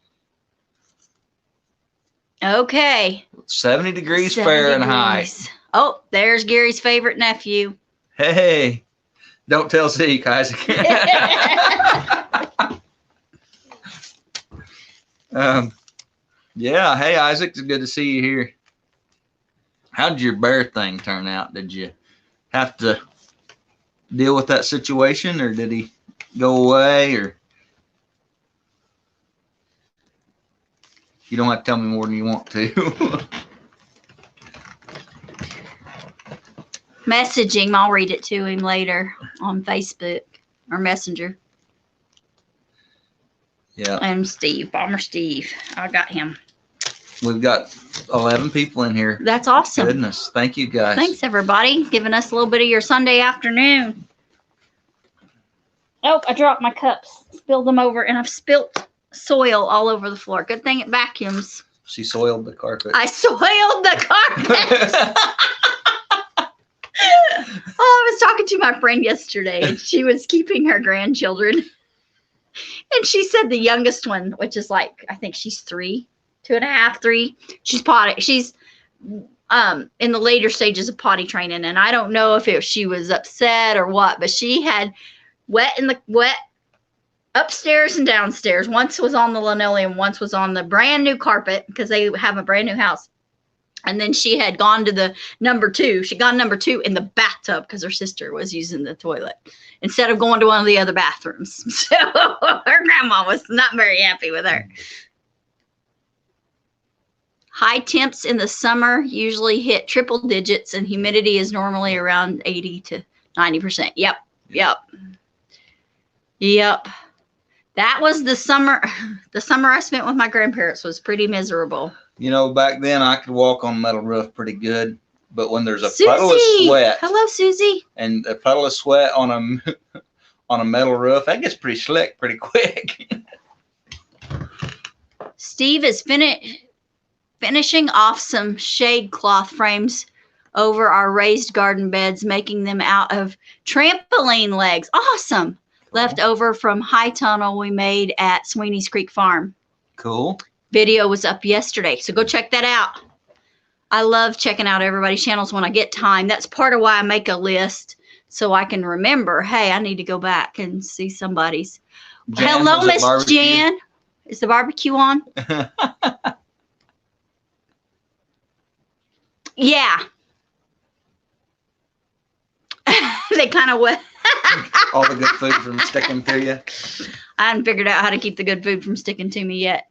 Okay. 70 degrees 70 Fahrenheit. degrees. Oh, there's Gary's favorite nephew. Hey, don't tell Zeke, Isaac. Yeah. Hey, Isaac, it's good to see you here. How did your bear thing turn out? Did you have to deal with that situation, or did he go away, or? You don't have to tell me more than you want to. Messaging. I'll read it to him later on Facebook or Messenger. Yeah. And Steve, Bomber Steve. I got him. We've got 11 people in here. That's awesome. Goodness. Thank you, guys. Thanks, everybody, giving us a little bit of your Sunday afternoon. Oh, I dropped my cups. Spilled them over, and I've spilt soil all over the floor. Good thing it vacuums. She soiled the carpet. I soiled the carpet. Oh, I was talking to my friend yesterday, and she was keeping her grandchildren. And she said the youngest one, which is like, I think she's 3, 2.5, 3. She's potty. She's in the later stages of potty training. And I don't know if she was upset or what, but she had wet upstairs and downstairs. Once was on the linoleum, once was on the brand new carpet because they have a brand new house. And then she had gone to the number 2. She got number 2 in the bathtub because her sister was using the toilet instead of going to one of the other bathrooms. So her grandma was not very happy with her. High temps in the summer usually hit triple digits, and humidity is normally around 80 to 90%. Yep. That was the summer. The summer I spent with my grandparents was pretty miserable. You know, back then I could walk on a metal roof pretty good, but when there's a Susie! puddle of sweat, Hello, Susie. and a puddle of sweat on a metal roof, that gets pretty slick pretty quick. Steve is finishing off some shade cloth frames over our raised garden beds, making them out of trampoline legs. Awesome. Left over from High Tunnel we made at Sweeney's Creek Farm. Cool. Video was up yesterday, so go check that out. I love checking out everybody's channels when I get time. That's part of why I make a list, so I can remember, hey, I need to go back and see somebody's. Jan, Hello, was it Miss barbecue? Jan. Is the barbecue on? Yeah. They kind of wet. All the good food from sticking to you. I haven't figured out how to keep the good food from sticking to me yet.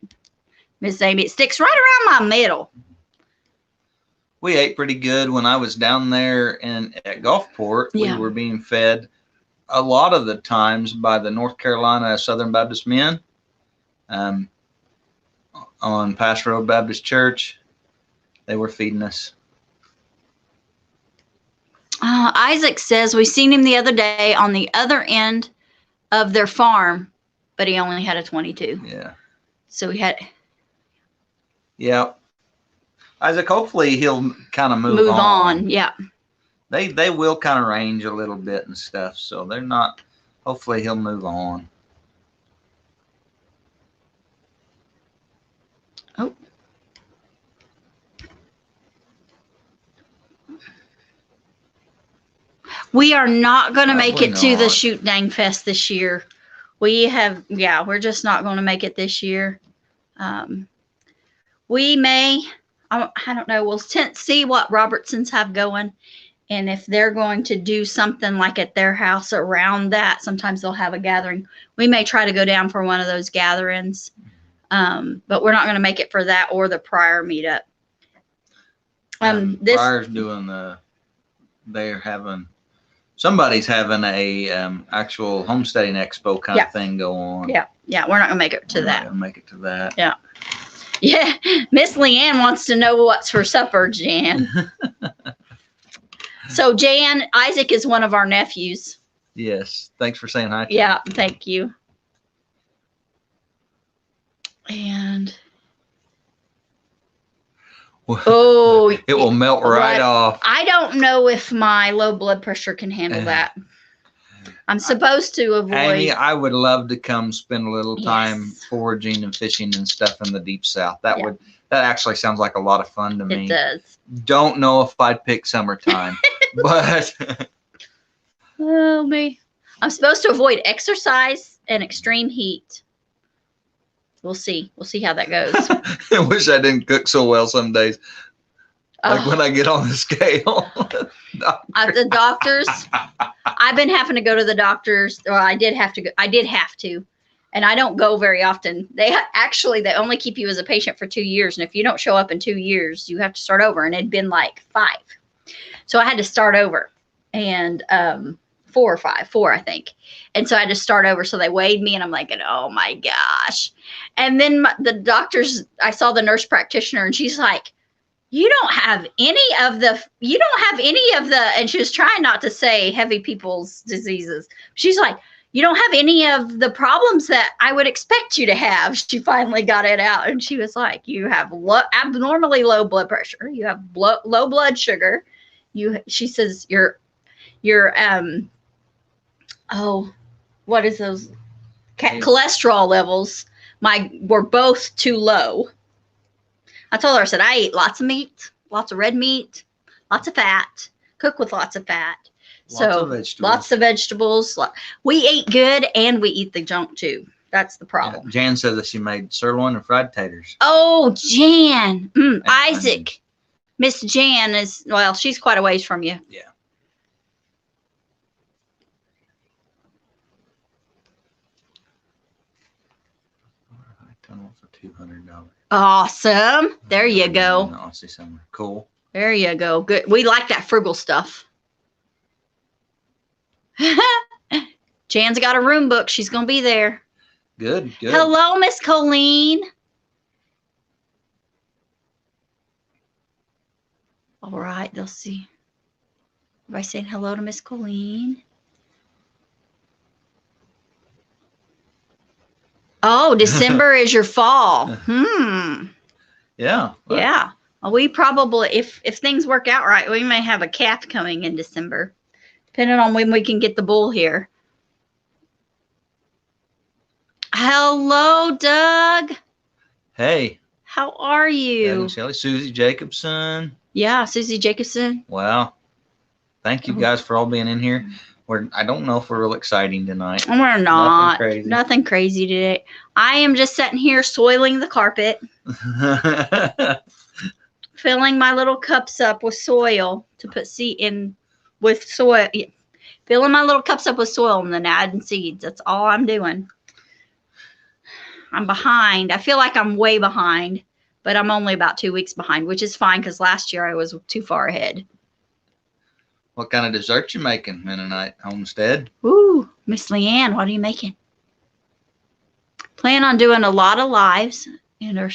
Miss Amy, it sticks right around my middle. We ate pretty good when I was down there at Gulfport. Yeah. We were being fed a lot of the times by the North Carolina Southern Baptist men on Pass Road Baptist Church. They were feeding us. Isaac says we seen him the other day on the other end of their farm, but he only had a 22. Yeah. So we had. Yeah. Isaac, hopefully he'll kind of move on. Yeah. They will kind of range a little bit and stuff, so they're not. Hopefully he'll move on. Oh. We are not going to make it to the Shoot Dang Fest this year. We're just not going to make it this year. We may, I don't know, we'll see what Robertsons have going. And if they're going to do something like at their house around that, sometimes they'll have a gathering. We may try to go down for one of those gatherings. But we're not going to make it for that or the Prior meetup. Prior's doing somebody's having a actual homesteading expo kind of thing go on. Yeah, we're not gonna make it to that. Not gonna make it to that. Yeah. Miss Leanne wants to know what's for supper, Jan. So Jan, Isaac is one of our nephews. Yes. Thanks for saying hi. Yeah, thank you. And it will melt right off. I don't know if my low blood pressure can handle that. I'm supposed to avoid. Amy, I would love to come spend a little time foraging and fishing and stuff in the deep south. That actually sounds like a lot of fun to me. It does. Don't know if I'd pick summertime, but oh me. I'm supposed to avoid exercise and extreme heat. We'll see. We'll see how that goes. I wish I didn't cook so well some days. Like when I get on the scale. The doctors. I've been having to go to the doctors. Well, I did have to. And I don't go very often. They only keep you as a patient for 2 years. And if you don't show up in 2 years, you have to start over. And it'd been like 5. So I had to start over. And 4 or 5, 4, I think. And so I had to start over. So they weighed me and I'm like, oh my gosh. And then the doctors, I saw the nurse practitioner and she's like, you don't have any of the, and she was trying not to say heavy people's diseases. She's like, you don't have any of the problems that I would expect you to have. She finally got it out. And she was like, you have abnormally low blood pressure. You have low blood sugar. She says your what is those cholesterol levels were both too low. I told her, I said, I eat lots of meat, lots of red meat, lots of fat, cook with lots of fat. Lots of vegetables. We eat good and we eat the junk too. That's the problem. Jan said that she made sirloin and fried taters. Oh, Jan. Isaac. Miss Jan she's quite a ways from you. Yeah. Tunnel for $200. Awesome. There you go. Aussie summer. Cool. There you go. Good. We like that frugal stuff. Jan's got a room book. She's going to be there. Good. Hello, Miss Colleen. All right. They'll see. Everybody saying hello to Miss Colleen. Oh, December is your fall. Yeah. Yeah. Well, we probably, if things work out right, we may have a calf coming in December, depending on when we can get the bull here. Hello, Doug. Hey. How are you? Shelly, Susie Jacobson. Yeah, Susie Jacobson. Wow. Thank you guys for all being in here. I don't know if we're real exciting tonight. We're not. crazy. Nothing crazy today. I am just sitting here soiling the carpet, filling my little cups up with soil to put seed in with soil. Filling my little cups up with soil and then adding seeds. That's all I'm doing. I'm behind. I feel like I'm way behind, but I'm only about 2 weeks behind, which is fine because last year I was too far ahead. What kind of dessert you making, Mennonite Homestead? Ooh, Miss Leanne, what are you making? Plan on doing a lot of lives in her.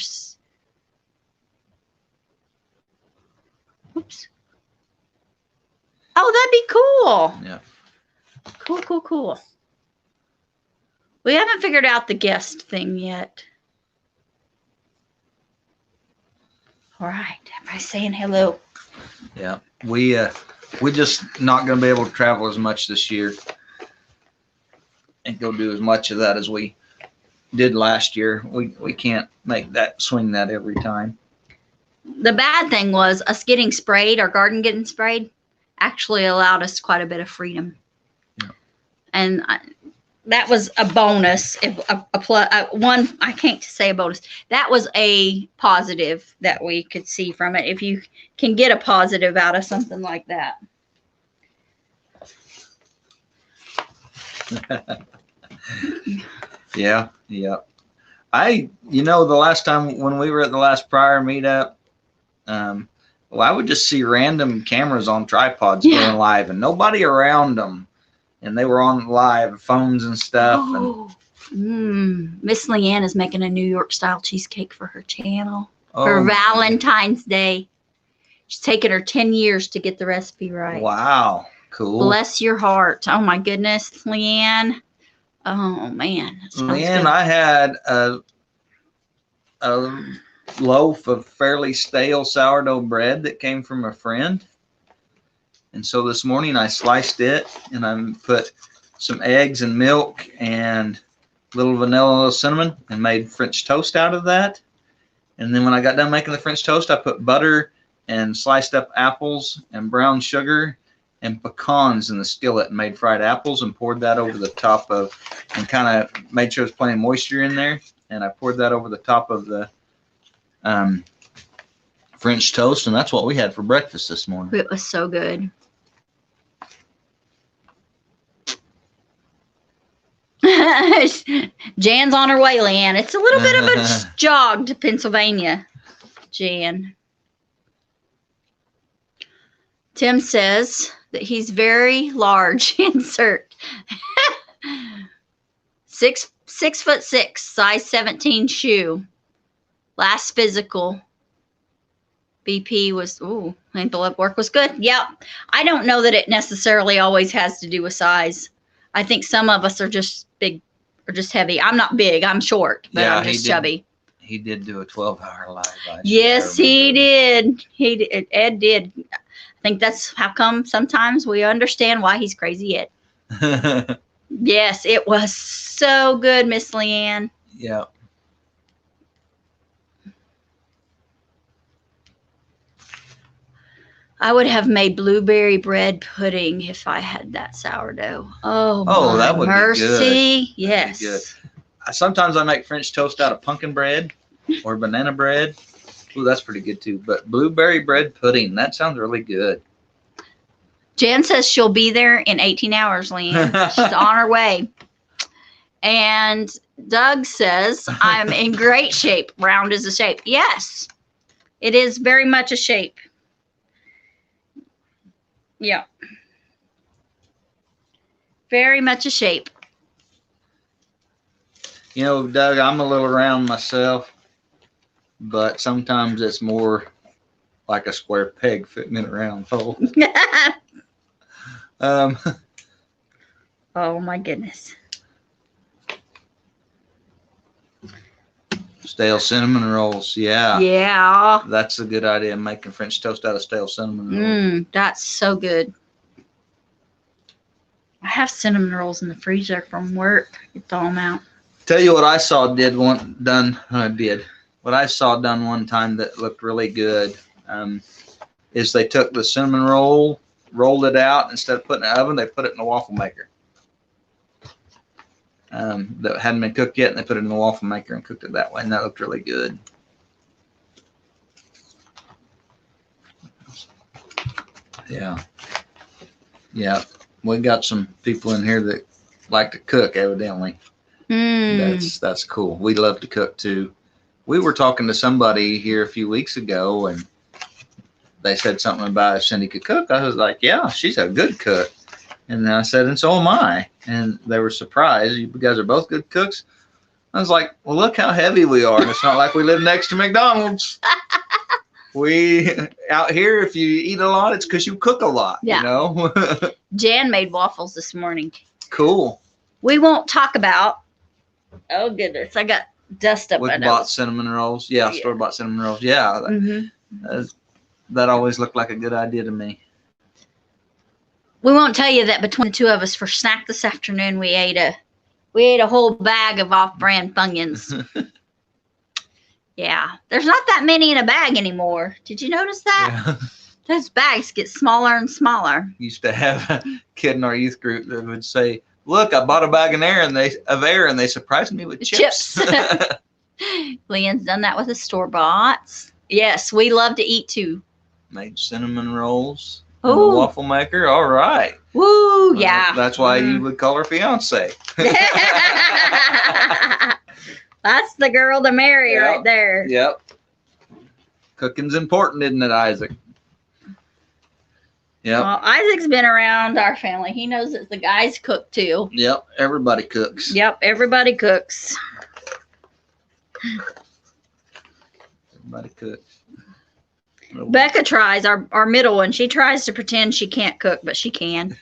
Oops. Oh, that'd be cool. Yeah. Cool. We haven't figured out the guest thing yet. All right, everybody's saying hello. Yeah, we're just not going to be able to travel as much this year and go do as much of that as we did last year. We can't swing that every time. The bad thing was us getting sprayed, our garden getting sprayed, actually allowed us quite a bit of freedom. Yeah. And that was a bonus. One, I can't say a bonus. That was a positive that we could see from it. If you can get a positive out of something like that. Yeah. The last time when we were at the last prior meetup, I would just see random cameras on tripods going live and nobody around them. And they were on live phones and stuff. Oh, Miss Leanne is making a New York style cheesecake for her channel for Valentine's Day. She's taken her 10 years to get the recipe right. Wow. Cool. Bless your heart. Oh my goodness, Leanne. Oh man. Leanne, I had a loaf of fairly stale sourdough bread that came from a friend. And so this morning I sliced it and I put some eggs and milk and a little vanilla, a little cinnamon, and made French toast out of that. And then when I got done making the French toast, I put butter and sliced up apples and brown sugar and pecans in the skillet and made fried apples and poured that over the top of, and kind of made sure there's plenty of moisture in there. And I poured that over the top of the French toast, and that's what we had for breakfast this morning. It was so good. Jan's on her way, Leanne. It's a little bit of a jog to Pennsylvania, Jan. Tim says that he's very large. Insert 6'6", size 17 shoe. Last physical BP was, and blood work was good. Yep. I don't know that it necessarily always has to do with size. I think some of us are just big or just heavy. I'm not big. I'm short, but I'm just chubby. He did do a 12-hour live. Yes, he did. Ed did. I think that's how come sometimes we understand why he's crazy Ed. Yes, it was so good, Miss Leanne. Yeah. I would have made blueberry bread pudding if I had that sourdough. Oh, that would mercy. be good. Yes. Be good. Sometimes I make French toast out of pumpkin bread or banana bread. Ooh, that's pretty good too. But blueberry bread pudding, that sounds really good. Jan says she'll be there in 18 hours, Leanne. She's on her way. And Doug says, I'm in great shape. Round is a shape. Yes, it is very much a shape. Yeah. Very much a shape. You know, Doug, I'm a little round myself, but sometimes it's more like a square peg fitting in a round hole. Oh my goodness. Stale cinnamon rolls, yeah. Yeah. That's a good idea, making French toast out of stale cinnamon rolls. That's so good. I have cinnamon rolls in the freezer from work. You thaw them out. Tell you what I saw done one time that looked really good. Is they took the cinnamon roll rolled it out. Instead of putting it in the oven, they put it in the waffle maker. That hadn't been cooked yet, and they put it in the waffle maker and cooked it that way, and that looked really good. Yeah. Yeah. We got some people in here that like to cook, evidently. That's cool. We love to cook too. We were talking to somebody here a few weeks ago, and they said something about if Cindy could cook. I was like, yeah, she's a good cook. And I said, and so am I. And they were surprised. You guys are both good cooks. I was like, well, look how heavy we are. And it's not like we live next to McDonald's. We out here, if you eat a lot, it's because you cook a lot, you know. Jan made waffles this morning. Cool. We won't talk about. Oh goodness, I got dust up. With bought cinnamon rolls, yeah. Store-bought cinnamon rolls, yeah. That always looked like a good idea to me. We won't tell you that between the two of us for snack this afternoon, we ate a whole bag of off-brand Funyuns. Yeah, there's not that many in a bag anymore. Did you notice that? Yeah. Those bags get smaller and smaller. Used to have a kid in our youth group that would say, "Look, I bought a bag of air, and they surprised me with chips." Leanne's done that with the store-boughts. Yes, we love to eat too. Made cinnamon rolls. In the waffle maker. All right. Woo! Yeah. That's why you would call her fiance. That's the girl to marry right there. Yep. Cooking's important, isn't it, Isaac? Yep. Well, Isaac's been around our family. He knows that the guys cook too. Yep. Everybody cooks. Yep. Everybody cooks. Everybody cooks. Becca tries, our middle one. She tries to pretend she can't cook, but she can.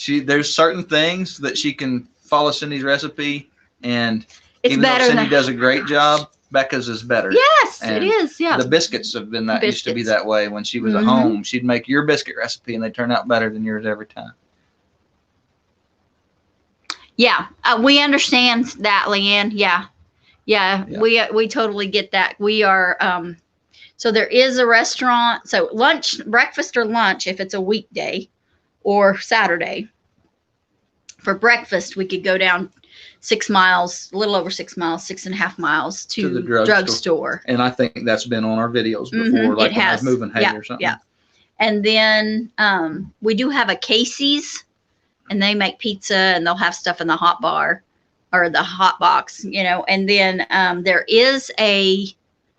There's certain things that she can follow Cindy's recipe, and it's even though Cindy does a great job, Becca's is better. Yes, and it is. Yeah. The biscuits have been that used to be that way when she was at home. She'd make your biscuit recipe, and they turn out better than yours every time. Yeah, we understand that, Leanne. Yeah, we totally get that. We are so there is a restaurant. So breakfast or lunch, if it's a weekday or Saturday. For breakfast, we could go down 6 miles, a little over 6 miles, 6.5 miles to the drugstore. And I think that's been on our videos before, like when I was moving hay or something. Yeah. And then we do have a Casey's, and they make pizza, and they'll have stuff in the hot bar. Or the hot box, you know, and then there is a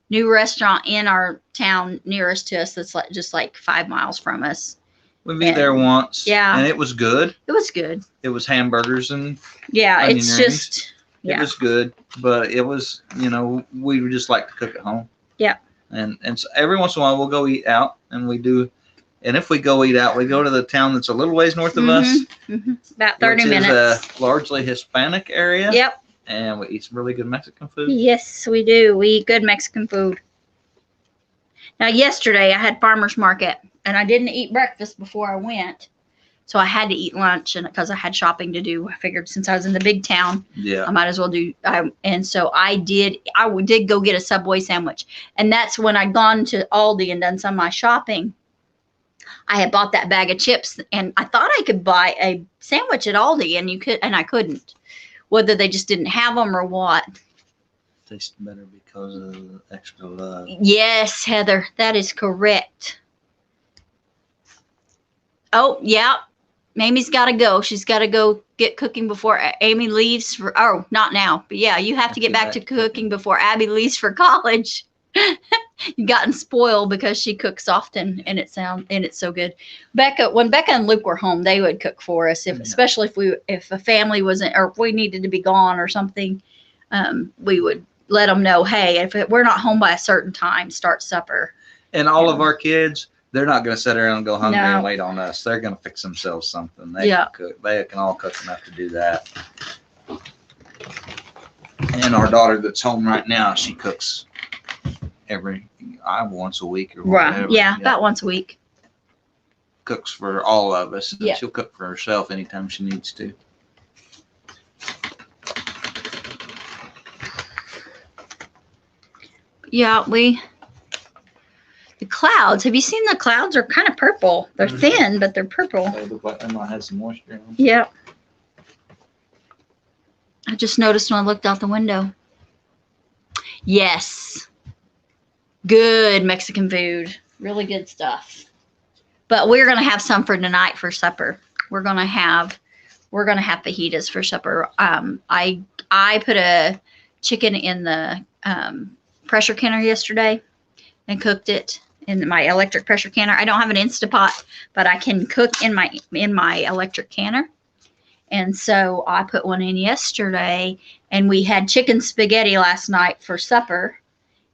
new restaurant in our town nearest to us that's just like 5 miles from us. We've been there once. Yeah. And it was good. It was good. It was hamburgers and onion rings. It was good, but it was, you know, we would just like to cook at home. Yeah. And so every once in a while we'll go eat out, and we do. And if we go eat out, we go to the town that's a little ways north of us. About 30 minutes. Which is a largely Hispanic area. Yep. And we eat some really good Mexican food. Yes, we do. We eat good Mexican food. Now, yesterday I had farmer's market, and I didn't eat breakfast before I went. So I had to eat lunch, and because I had shopping to do, I figured since I was in the big town, I might as well do. And so I did go get a Subway sandwich. And that's when I'd gone to Aldi and done some of my shopping. I had bought that bag of chips, and I thought I could buy a sandwich at Aldi, and I couldn't. Whether they just didn't have them or what. Tastes better because of the extra love. Yes, Heather, that is correct. Oh, yeah. Amy's got to go. She's got to go get cooking before Amy leaves not now. But yeah, you have to get back to cooking before Abby leaves for college. You've gotten spoiled because she cooks often, and it's so good. When Becca and Luke were home, they would cook for us, especially if a family wasn't, or if we needed to be gone or something. We would let them know, hey, if we're not home by a certain time, start supper. And all of our kids, they're not going to sit around and go hungry and wait on us. They're going to fix themselves something. They can cook. They can all cook enough to do that. And our daughter that's home right now, she cooks once a week or whatever. Right. Yeah, about once a week. Cooks for all of us. And she'll cook for herself anytime she needs to. Yeah, the The clouds. Have you seen the clouds? Are kind of purple. They're thin, but they're purple. They look like they might have some moisture in them. Yeah. I just noticed when I looked out the window. Yes. Good Mexican food. Really good stuff. But we're going to have some for tonight for supper. We're going to have fajitas for supper. I put a chicken in the pressure canner yesterday and cooked it in my electric pressure canner. I don't have an Instapot, but I can cook in my electric canner. And so I put one in yesterday, and we had chicken spaghetti last night for supper,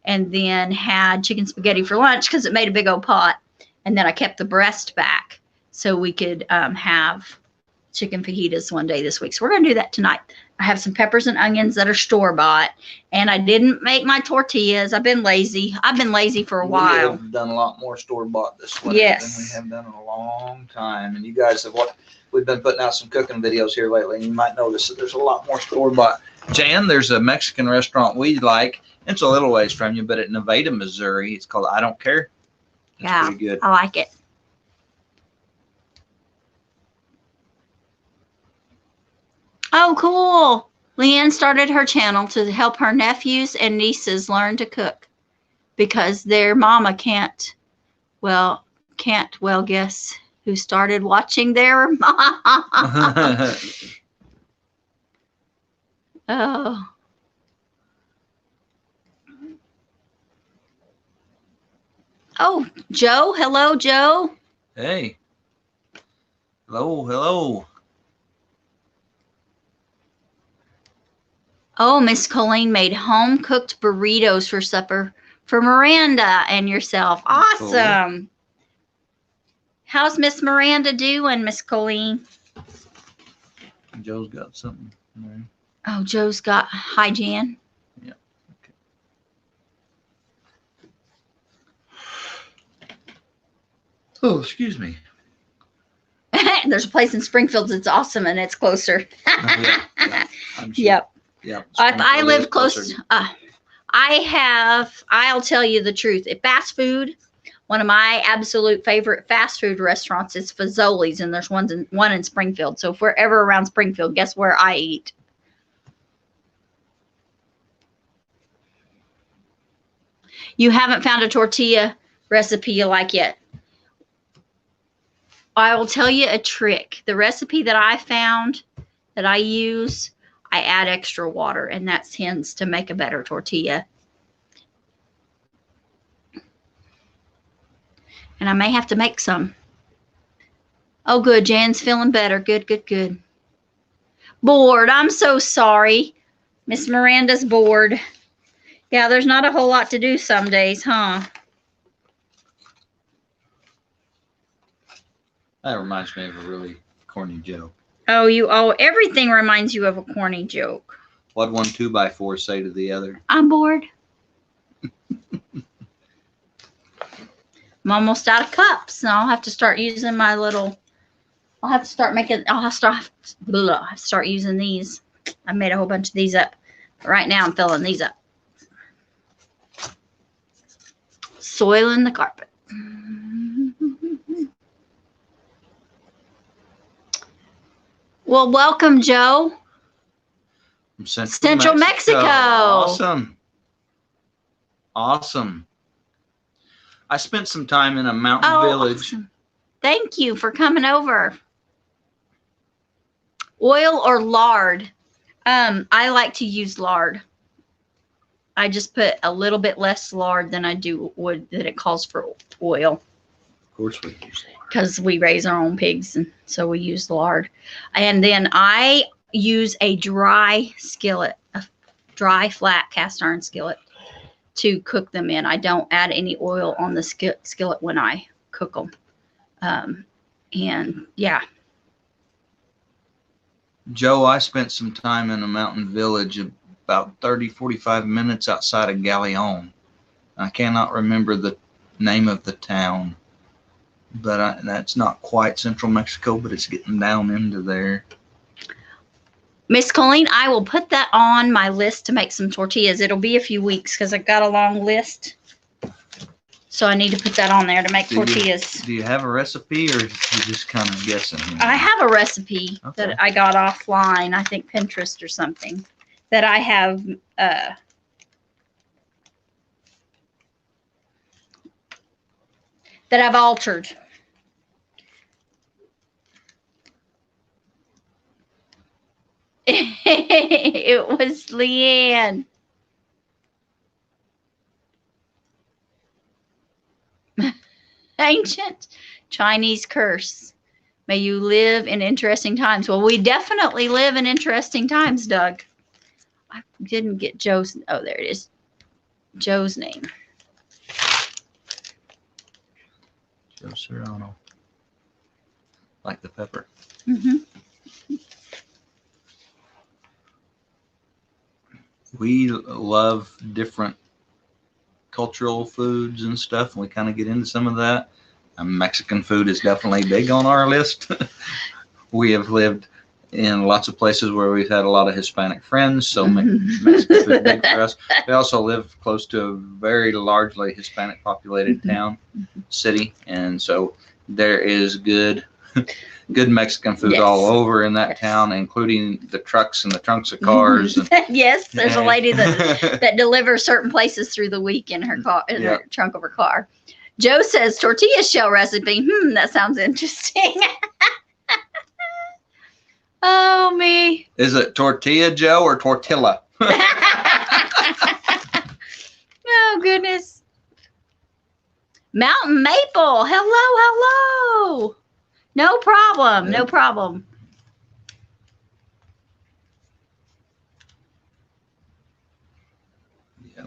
and then had chicken spaghetti for lunch because it made a big old pot. And then I kept the breast back so we could have chicken fajitas one day this week. So we're going to do that tonight. I have some peppers and onions that are store-bought, and I didn't make my tortillas. I've been lazy. I've been lazy for a while. We've done a lot more store-bought this winter Yes. than we have done in a long time. And you guys have we've been putting out some cooking videos here lately, and you might notice that there's a lot more store-bought. Jan, there's a Mexican restaurant we like. It's a little ways from you, but at Nevada, Missouri, it's called I Don't Care. It's pretty good. I like it. Oh, cool. Leanne started her channel to help her nephews and nieces learn to cook because their mama can't well guess who started watching their mom. Oh. Oh, Joe. Hello, Joe. Hey. Hello, hello. Oh, Miss Colleen made home-cooked burritos for supper for Miranda and yourself. Awesome. Cool. How's Miss Miranda doing, Miss Colleen? Joe's got something. Right. Oh, Joe's got hygiene. Yeah. Okay. Oh, excuse me. There's a place in Springfield that's awesome, and it's closer. Yeah, I'm sure. Yep. Yeah. I live close. I'll tell you the truth. At fast food, one of my absolute favorite fast food restaurants is Fazoli's, and there's one in Springfield. So if we're ever around Springfield, guess where I eat? You haven't found a tortilla recipe you like yet. I will tell you a trick. The recipe that I found that I use, I add extra water, and that tends to make a better tortilla. And I may have to make some. Oh, good. Jan's feeling better. Good, good, good. Bored. I'm so sorry. Miss Miranda's bored. Yeah, there's not a whole lot to do some days, huh? That reminds me of a really corny joke. Oh, everything reminds you of a corny joke. What'd one 2x4 say to the other? I'm bored. I'm almost out of cups, and I'll have to start using my little. I'll have to start using these. I made a whole bunch of these up. But right now, I'm filling these up. Soiling the carpet. Well, welcome, Joe. From Central Mexico. Awesome. Awesome. I spent some time in a mountain village. Awesome. Thank you for coming over. Oil or lard? I like to use lard. I just put a little bit less lard than I do wood that it calls for oil. Of course we use lard. Because we raise our own pigs, and so we use lard. And then I use a dry skillet, a dry flat cast iron skillet to cook them in. I don't add any oil on the skillet when I cook them. And yeah. Joe, I spent some time in a mountain village about 30-45 minutes outside of Dandelion. I cannot remember the name of the town, but that's not quite central Mexico, but it's getting down into there. Miss Colleen, I will put that on my list to make some tortillas. It'll be a few weeks because I've got a long list. So I need to put that on there to make tortillas. Do you have a recipe, or are you just kind of guessing? I have a recipe that I got offline, I think Pinterest or something, that I have that I've altered. It was Leanne. Ancient Chinese curse. May you live in interesting times. Well, we definitely live in interesting times, Doug. I didn't get Joe's. Oh, there it is. Joe's name. Joe Serrano. Like the pepper. Mm-hmm. We love different cultural foods and stuff, and we kind of get into some of that. Mexican food is definitely big on our list. We have lived in lots of places where we've had a lot of Hispanic friends, so Mexican food is big for us. We also live close to a very largely Hispanic populated town, city, and so there is good Mexican food all over in that town, including the trucks and the trunks of cars. And, yes, there's a lady that delivers certain places through the week in her car, in her trunk of her car. Joe says tortilla shell recipe. That sounds interesting. Oh, me. Is it tortilla, Joe, or tortilla? Oh, goodness. Mountain Maple. Hello. No problem. No problem. Yeah.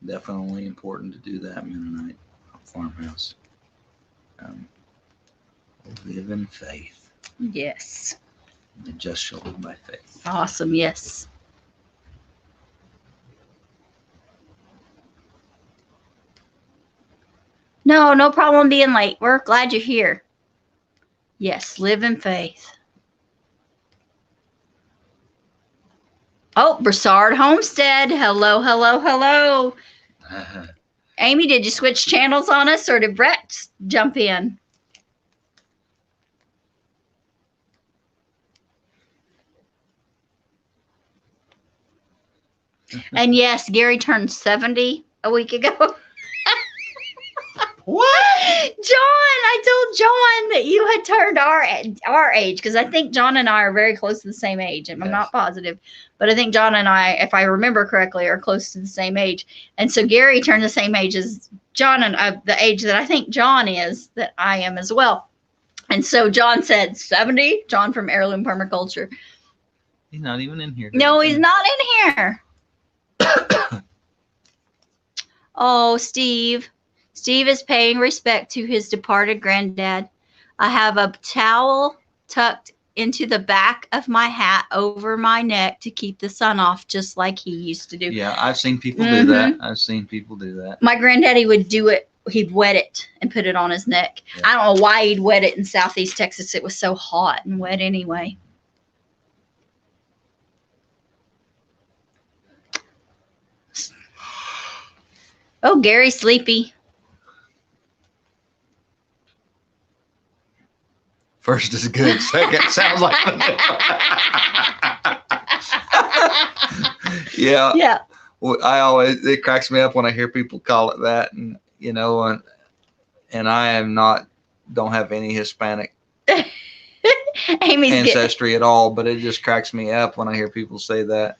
Definitely important to do that Mennonite farmhouse. Live in faith. Yes. The just shall live by faith. Awesome. Yes. No problem being late. We're glad you're here. Yes, live in faith. Oh, Broussard Homestead. Hello. Amy, did you switch channels on us, or did Brett jump in? And yes, Gary turned 70 a week ago. What? John, I told John that you had turned our age, because I think John and I are very close to the same age. And I'm not positive, but I think John and I, if I remember correctly, are close to the same age. And so Gary turned the same age as John, and the age that I think John is, that I am as well. And so John said 70. John from Heirloom Permaculture. He's not even in here. No, he's not in here. Oh, Steve. Steve is paying respect to his departed granddad. I have a towel tucked into the back of my hat over my neck to keep the sun off, just like he used to do. Yeah, I've seen people do that. My granddaddy would do it. He'd wet it and put it on his neck. Yeah. I don't know why he'd wet it in Southeast Texas. It was so hot and wet anyway. Oh, Gary's sleepy. First is good. Second sounds like yeah. Yeah. Well, it cracks me up when I hear people call it that, and and I don't have any Hispanic ancestry at all, but it just cracks me up when I hear people say that.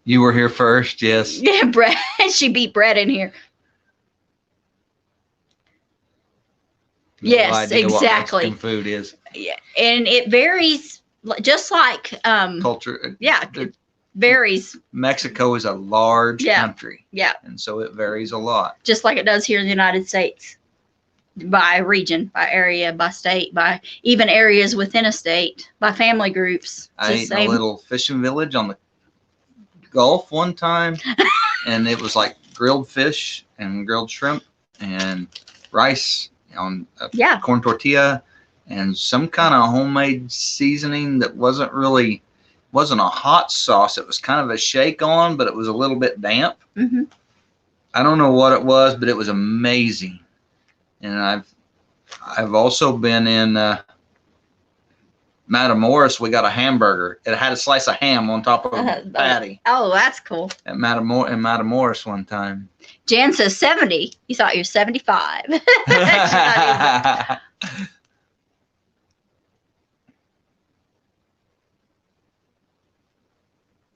You were here first, yes. Yeah, Brett. She beat Brett in here. Yes, exactly. What Mexican food is. Yeah, and it varies, just like culture. Yeah, it varies. Mexico is a large country. Yeah, and so it varies a lot. Just like it does here in the United States, by region, by area, by state, by even areas within a state, by family groups. I ate in a little fishing village on the Gulf one time, and it was like grilled fish and grilled shrimp and rice on a corn tortilla and some kind of homemade seasoning that wasn't a hot sauce. It was kind of a shake on, but it was a little bit damp. I don't know what it was, but it was amazing. And I've also been in Matamoros. We got a hamburger. It had a slice of ham on top of the patty. Oh, that's cool. At Matamoros one time. Jan says 70. You thought you were 75.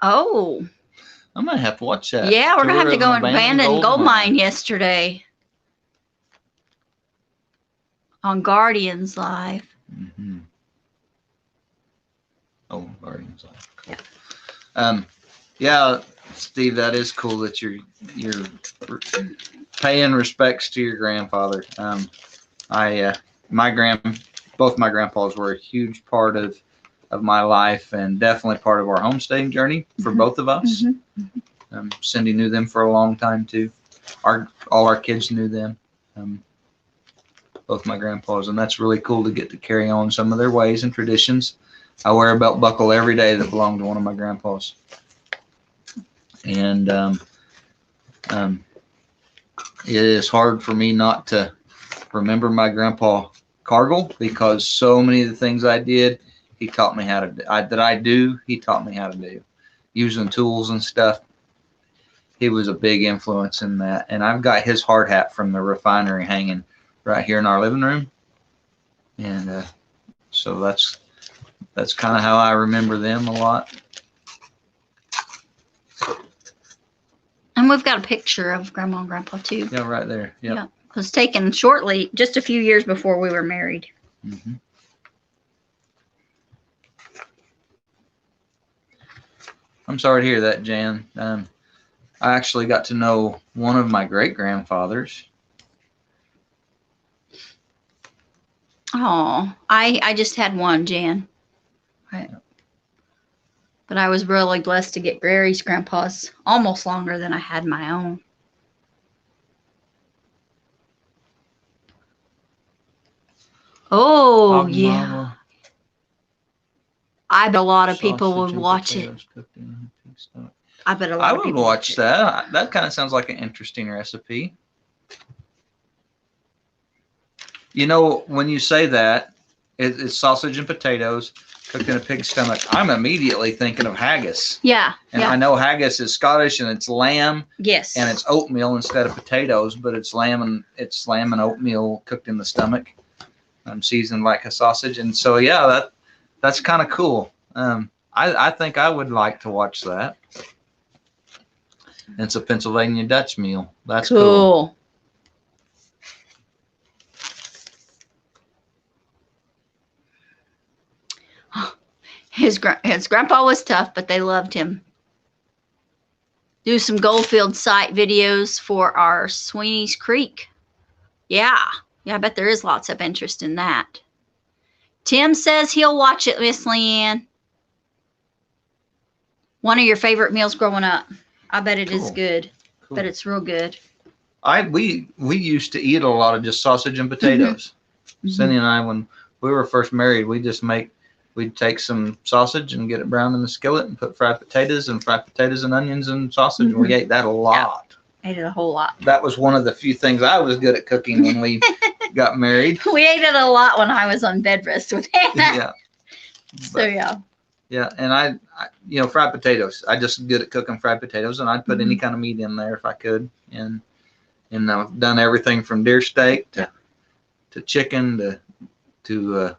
Oh. I might have to watch that. Yeah, we're going to have to go in Abandoned Gold Mine yesterday. On Guardians Live. Mm-hmm. Oh, Guardians Live. Cool. Yeah. Yeah, Steve, that is cool that you're paying respects to your grandfather. Both my grandpas were a huge part of my life and definitely part of our homesteading journey for both of us. Mm-hmm. Cindy knew them for a long time too. All our kids knew them. Both my grandpas, and that's really cool to get to carry on some of their ways and traditions. I wear a belt buckle every day that belonged to one of my grandpas. And it is hard for me not to remember my grandpa Cargill, because so many of the things I did, he taught me how to do. He taught me how to do, using tools and stuff. He was a big influence in that. And I've got his hard hat from the refinery hanging right here in our living room. And so that's kind of how I remember them a lot. And we've got a picture of Grandma and Grandpa too. Yeah, right there. Yep. Yeah. It was taken shortly, just a few years before we were married. Mm-hmm. I'm sorry to hear that, Jan. I actually got to know one of my great-grandfathers. Oh, I just had one, Jan. Right. But I was really blessed to get Gary's grandpa's almost longer than I had my own. Oh, yeah. Mama. I bet a lot of people would watch it. I bet a lot of people would watch that. That kind of sounds like an interesting recipe. You know, when you say that, it's sausage and potatoes cooked in a pig's stomach. I'm immediately thinking of haggis. Yeah. And I know haggis is Scottish and it's lamb. Yes. And it's oatmeal instead of potatoes, but it's lamb and oatmeal cooked in the stomach, seasoned like a sausage. And so yeah, that's kind of cool. I think I would like to watch that. It's a Pennsylvania Dutch meal. That's cool. His grandpa was tough, but they loved him. Do some Goldfield site videos for our Sweeney's Creek. Yeah, I bet there is lots of interest in that. Tim says he'll watch it, Miss Leanne. One of your favorite meals growing up. I bet it is good. Cool. Bet it's real good. We used to eat a lot of just sausage and potatoes. Mm-hmm. Cindy and I, when we were first married, we'd take some sausage and get it browned in the skillet and put fried potatoes and onions and sausage. Mm-hmm. And we ate that a lot. Yeah, ate it a whole lot. That was one of the few things I was good at cooking when we got married. We ate it a lot when I was on bed rest with Hannah. Yeah. So yeah. Yeah, and I fried potatoes. I just good at cooking fried potatoes, and I'd put any kind of meat in there if I could. And I've done everything from deer steak to chicken to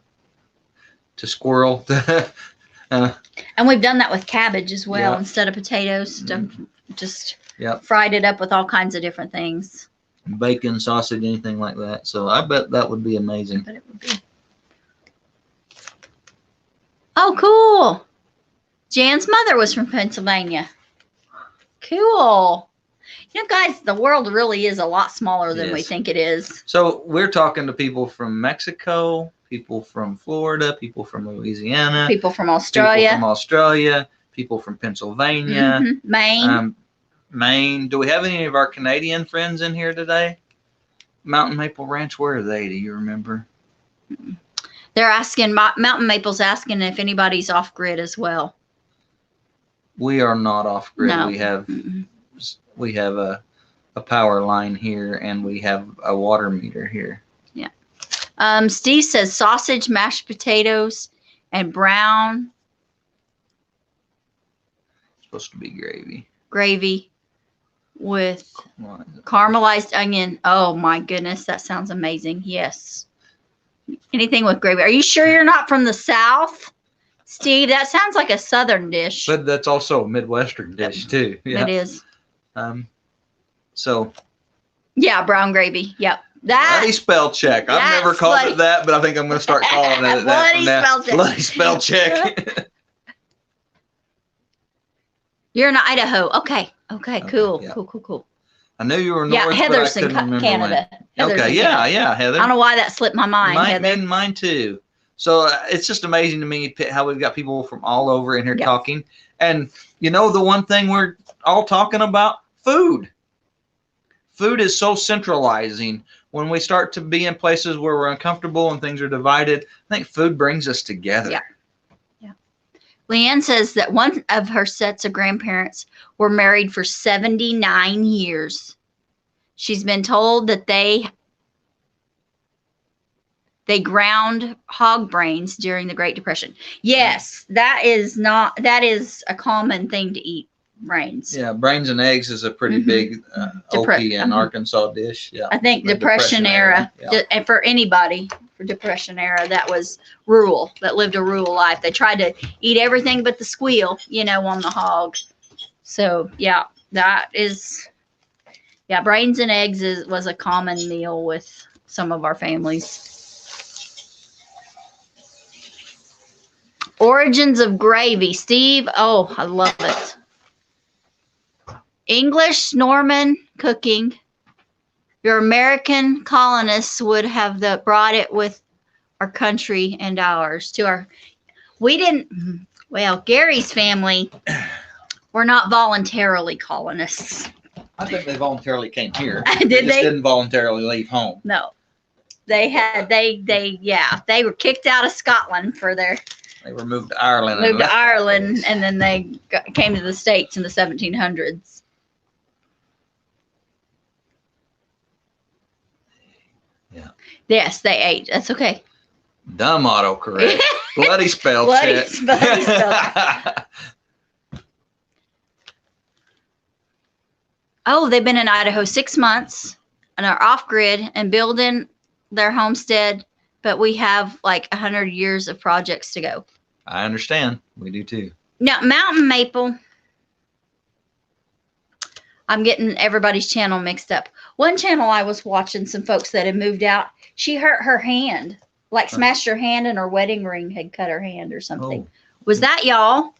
squirrel. And we've done that with cabbage as well instead of potatoes. Just fried it up with all kinds of different things. Bacon, sausage, anything like that. So I bet that would be amazing. I bet it would be. Oh, cool. Jan's mother was from Pennsylvania. Cool. You know, guys, the world really is a lot smaller than we think it is. So we're talking to people from Mexico, people from Florida, people from Louisiana, people from Australia, people from Pennsylvania, Maine. Maine. Do we have any of our Canadian friends in here today? Mountain Maple Ranch, where are they? Do you remember? They're asking, Mountain Maple's asking if anybody's off grid as well. We are not off grid. No. We have a power line here, and we have a water meter here. Yeah. Steve says sausage, mashed potatoes, and brown Supposed to be gravy. Gravy with caramelized onion. Oh my goodness, that sounds amazing. Yes. Anything with gravy. Are you sure you're not from the South, Steve? That sounds like a Southern dish. But that's also a Midwestern dish too. Yeah. It is. So. Yeah, brown gravy. Yep. Bloody spell check. I've never called it that, but I think I'm going to start calling it that from now. Bloody spell check. You're in Idaho. Okay. Cool. Yeah. Cool. I knew you were north, yeah, Heather's but I couldn't in Canada. Heather's in Canada. Yeah, Heather. I don't know why that slipped my mind, Heather. Mine too. So it's just amazing to me how we've got people from all over in here talking. And the one thing we're all talking about, food. Food is so centralizing. When we start to be in places where we're uncomfortable and things are divided, I think food brings us together. Yeah. Leanne says that one of her sets of grandparents were married for 79 years. She's been told that they ground hog brains during the Great Depression. Yes, that is a common thing to eat, brains. Yeah, brains and eggs is a pretty big Okie and Arkansas dish. Yeah, I think Depression era. And for anybody, for Depression era, that was rural, that lived a rural life. They tried to eat everything but the squeal, on the hog. So yeah, that is, brains and eggs was a common meal with some of our families. Origins of gravy, Steve. Oh, I love it. English, Norman cooking. Your American colonists would have brought it with our country and ours to our. We didn't. Well, Gary's family were not voluntarily colonists. I think they voluntarily came here. Did they? Just didn't voluntarily leave home. No, they had. They were kicked out of Scotland for their. They were moved to Ireland. And then they came to the States in the 1700s. Yeah. Yes, they ate. That's okay. Dumb autocorrect. Bloody spell check. Bloody spell. Oh, they've been in Idaho 6 months and are off grid and building their homestead, but we have like 100 years of projects to go. I understand. We do too. Now, mountain maple. I'm getting everybody's channel mixed up. One channel I was watching, some folks that had moved out, she hurt her hand, like smashed her hand and her wedding ring had cut her hand or something. Oh. Was that y'all?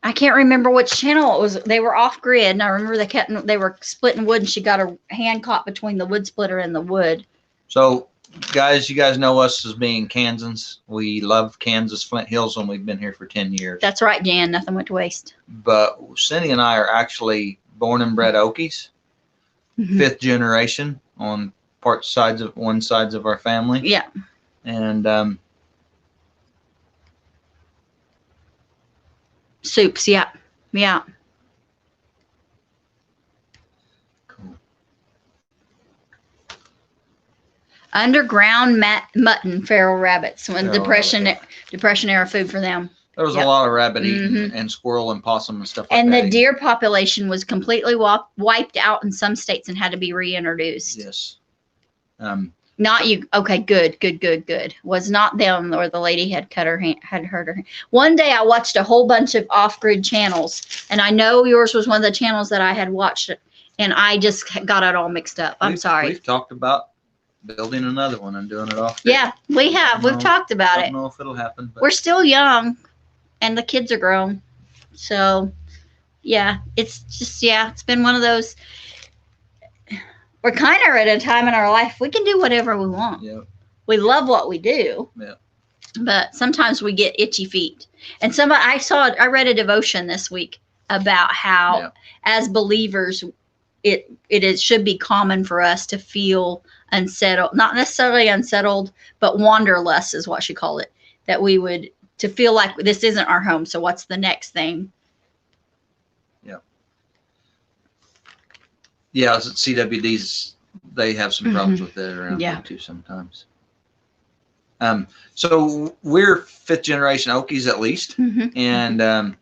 I can't remember which channel it was. They were off grid, and I remember they were splitting wood, and she got her hand caught between the wood splitter and the wood. So, guys, you guys know us as being Kansans. We love Kansas, Flint Hills, and we've been here for 10 years. That's right, Jan. Nothing went to waste. But Cindy and I are actually born and bred Okies, 5th generation on one sides of our family. Yeah. And soups, yeah. Cool. Underground mutton, feral rabbits. When depression era food for them. There was a lot of rabbit eating and squirrel and possum and stuff like that. And the deer population was completely wiped out in some states and had to be reintroduced. Yes. Not you. Okay, good. Was not them, or the lady had hurt her hand. One day I watched a whole bunch of off-grid channels, and I know yours was one of the channels that I had watched, and I just got it all mixed up. I'm sorry. We've talked about building another one and doing it off. Yeah, we have. We've talked about it. I don't know if it'll happen. But. We're still young, and the kids are grown. So, yeah, it's just, it's been one of those. We're kind of at a time in our life we can do whatever we want. Yep. We love what we do. Yep. But sometimes we get itchy feet. And I read a devotion this week about how as believers it should be common for us to feel unsettled, not necessarily unsettled, but wanderlust is what she called it. That we would to feel like this isn't our home. So what's the next thing? Yeah, CWDs, they have some problems with that around Yeah. here too sometimes. So we're 5th generation Okies at least, and a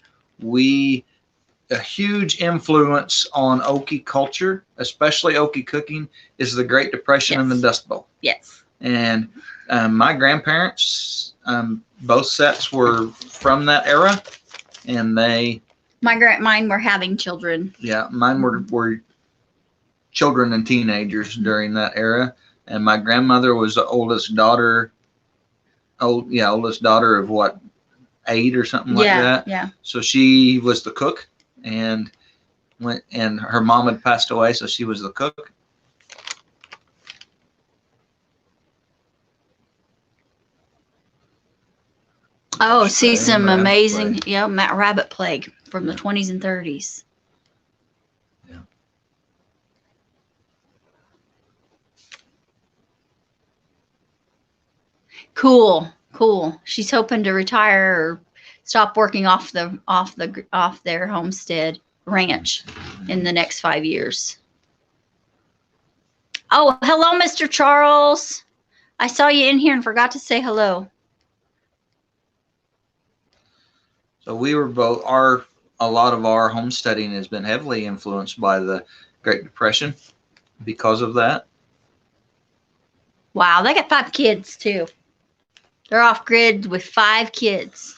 huge influence on Okie culture, especially Okie cooking, is the Great Depression and the Dust Bowl. Yes. And my grandparents, both sets were from that era, and mine were having children. Yeah, mine were children and teenagers during that era, and my grandmother was the oldest daughter. Oldest daughter of what, 8 or something like that. Yeah. So she was the cook, and her mom had passed away, so she was the cook. Oh, see some amazing, rabbit plague from the 20s and 30s. Yeah. Cool. She's hoping to retire or stop working off their homestead ranch in the next 5 years. Oh, hello, Mr. Charles. I saw you in here and forgot to say hello. So we were both a lot of our homesteading has been heavily influenced by the Great Depression because of that. Wow, they got 5 kids too. They're off grid with 5 kids.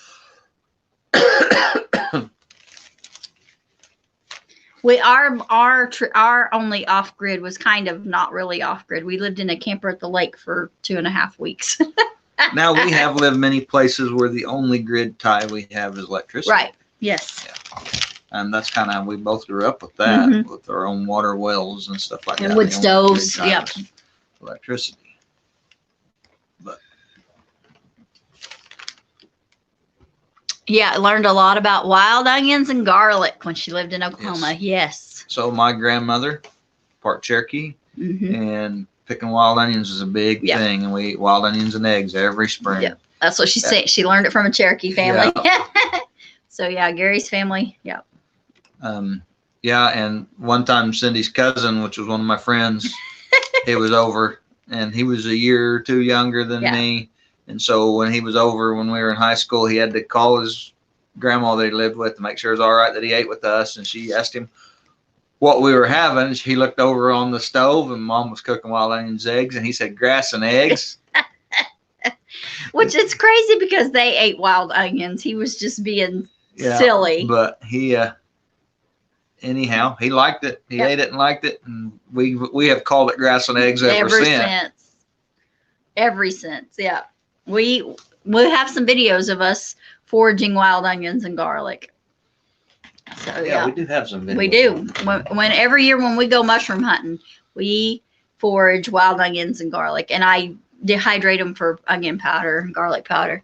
Our only off grid was kind of not really off grid. We lived in a camper at the lake for 2.5 weeks. Now we have lived many places where the only grid tie we have is electricity. Right. Yes. Yeah. And that's kind of how we both grew up with that, with our own water wells and stuff like that. And wood stoves. Yeah. Electricity. But yeah, I learned a lot about wild onions and garlic when she lived in Oklahoma. Yes. So my grandmother, part Cherokee, and picking wild onions is a big thing, and we eat wild onions and eggs every spring. Yeah, that's what she said. She learned it from a Cherokee family. Yeah. So yeah, Gary's family. Yeah. And one time Cindy's cousin, which was one of my friends, he was over, and he was a year or 2 younger than me. And so when he was over, when we were in high school, he had to call his grandma that he lived with to make sure it was all right that he ate with us. And she asked him what we were having. He looked over on the stove, and Mom was cooking wild onions, eggs, and he said grass and eggs. Which is crazy because they ate wild onions. He was just being silly. But he, anyhow, he liked it. He ate it and liked it, and we have called it grass and eggs ever since. Ever since, yeah. We'll have some videos of us foraging wild onions and garlic. So we do have some videos. We do. When every year when we go mushroom hunting, we forage wild onions and garlic, and I dehydrate them for onion powder and garlic powder.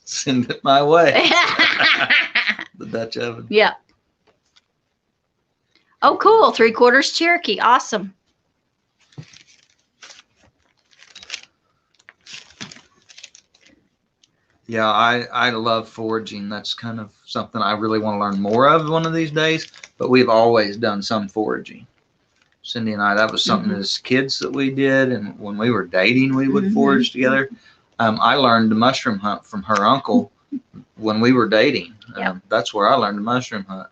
Send it my way. The Dutch oven. Yeah. Oh, cool. 3/4 Cherokee. Awesome. Yeah, I love foraging. That's kind of something I really want to learn more of one of these days, but we've always done some foraging. Cindy and I, that was something as kids that we did, and when we were dating, we would forage together. I learned to mushroom hunt from her uncle when we were dating. That's where I learned to mushroom hunt.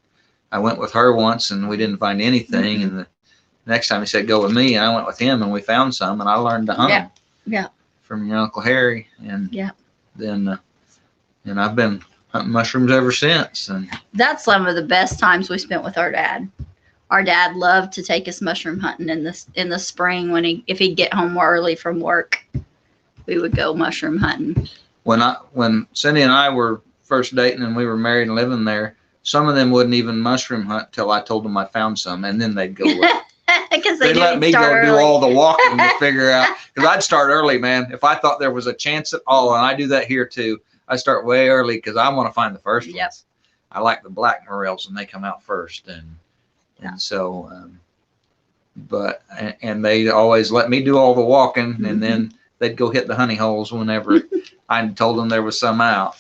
I went with her once, and we didn't find anything, and the next time he said, go with me, and I went with him, and we found some, and I learned to hunt from your Uncle Harry, and then and I've been hunting mushrooms ever since. And that's some of the best times we spent with our dad. Our dad loved to take us mushroom hunting in the spring if he'd get home early from work. We would go mushroom hunting. When Cindy and I were first dating and we were married and living there, some of them wouldn't even mushroom hunt till I told them I found some, and then they'd go with because they'd let me go do all the walking to figure out, because I'd start early, man. If I thought there was a chance at all, and I do that here too, I start way early because I want to find the first ones. I like the black morels, and they come out first, and so and they always let me do all the walking, and then they'd go hit the honey holes whenever I told them there was some out.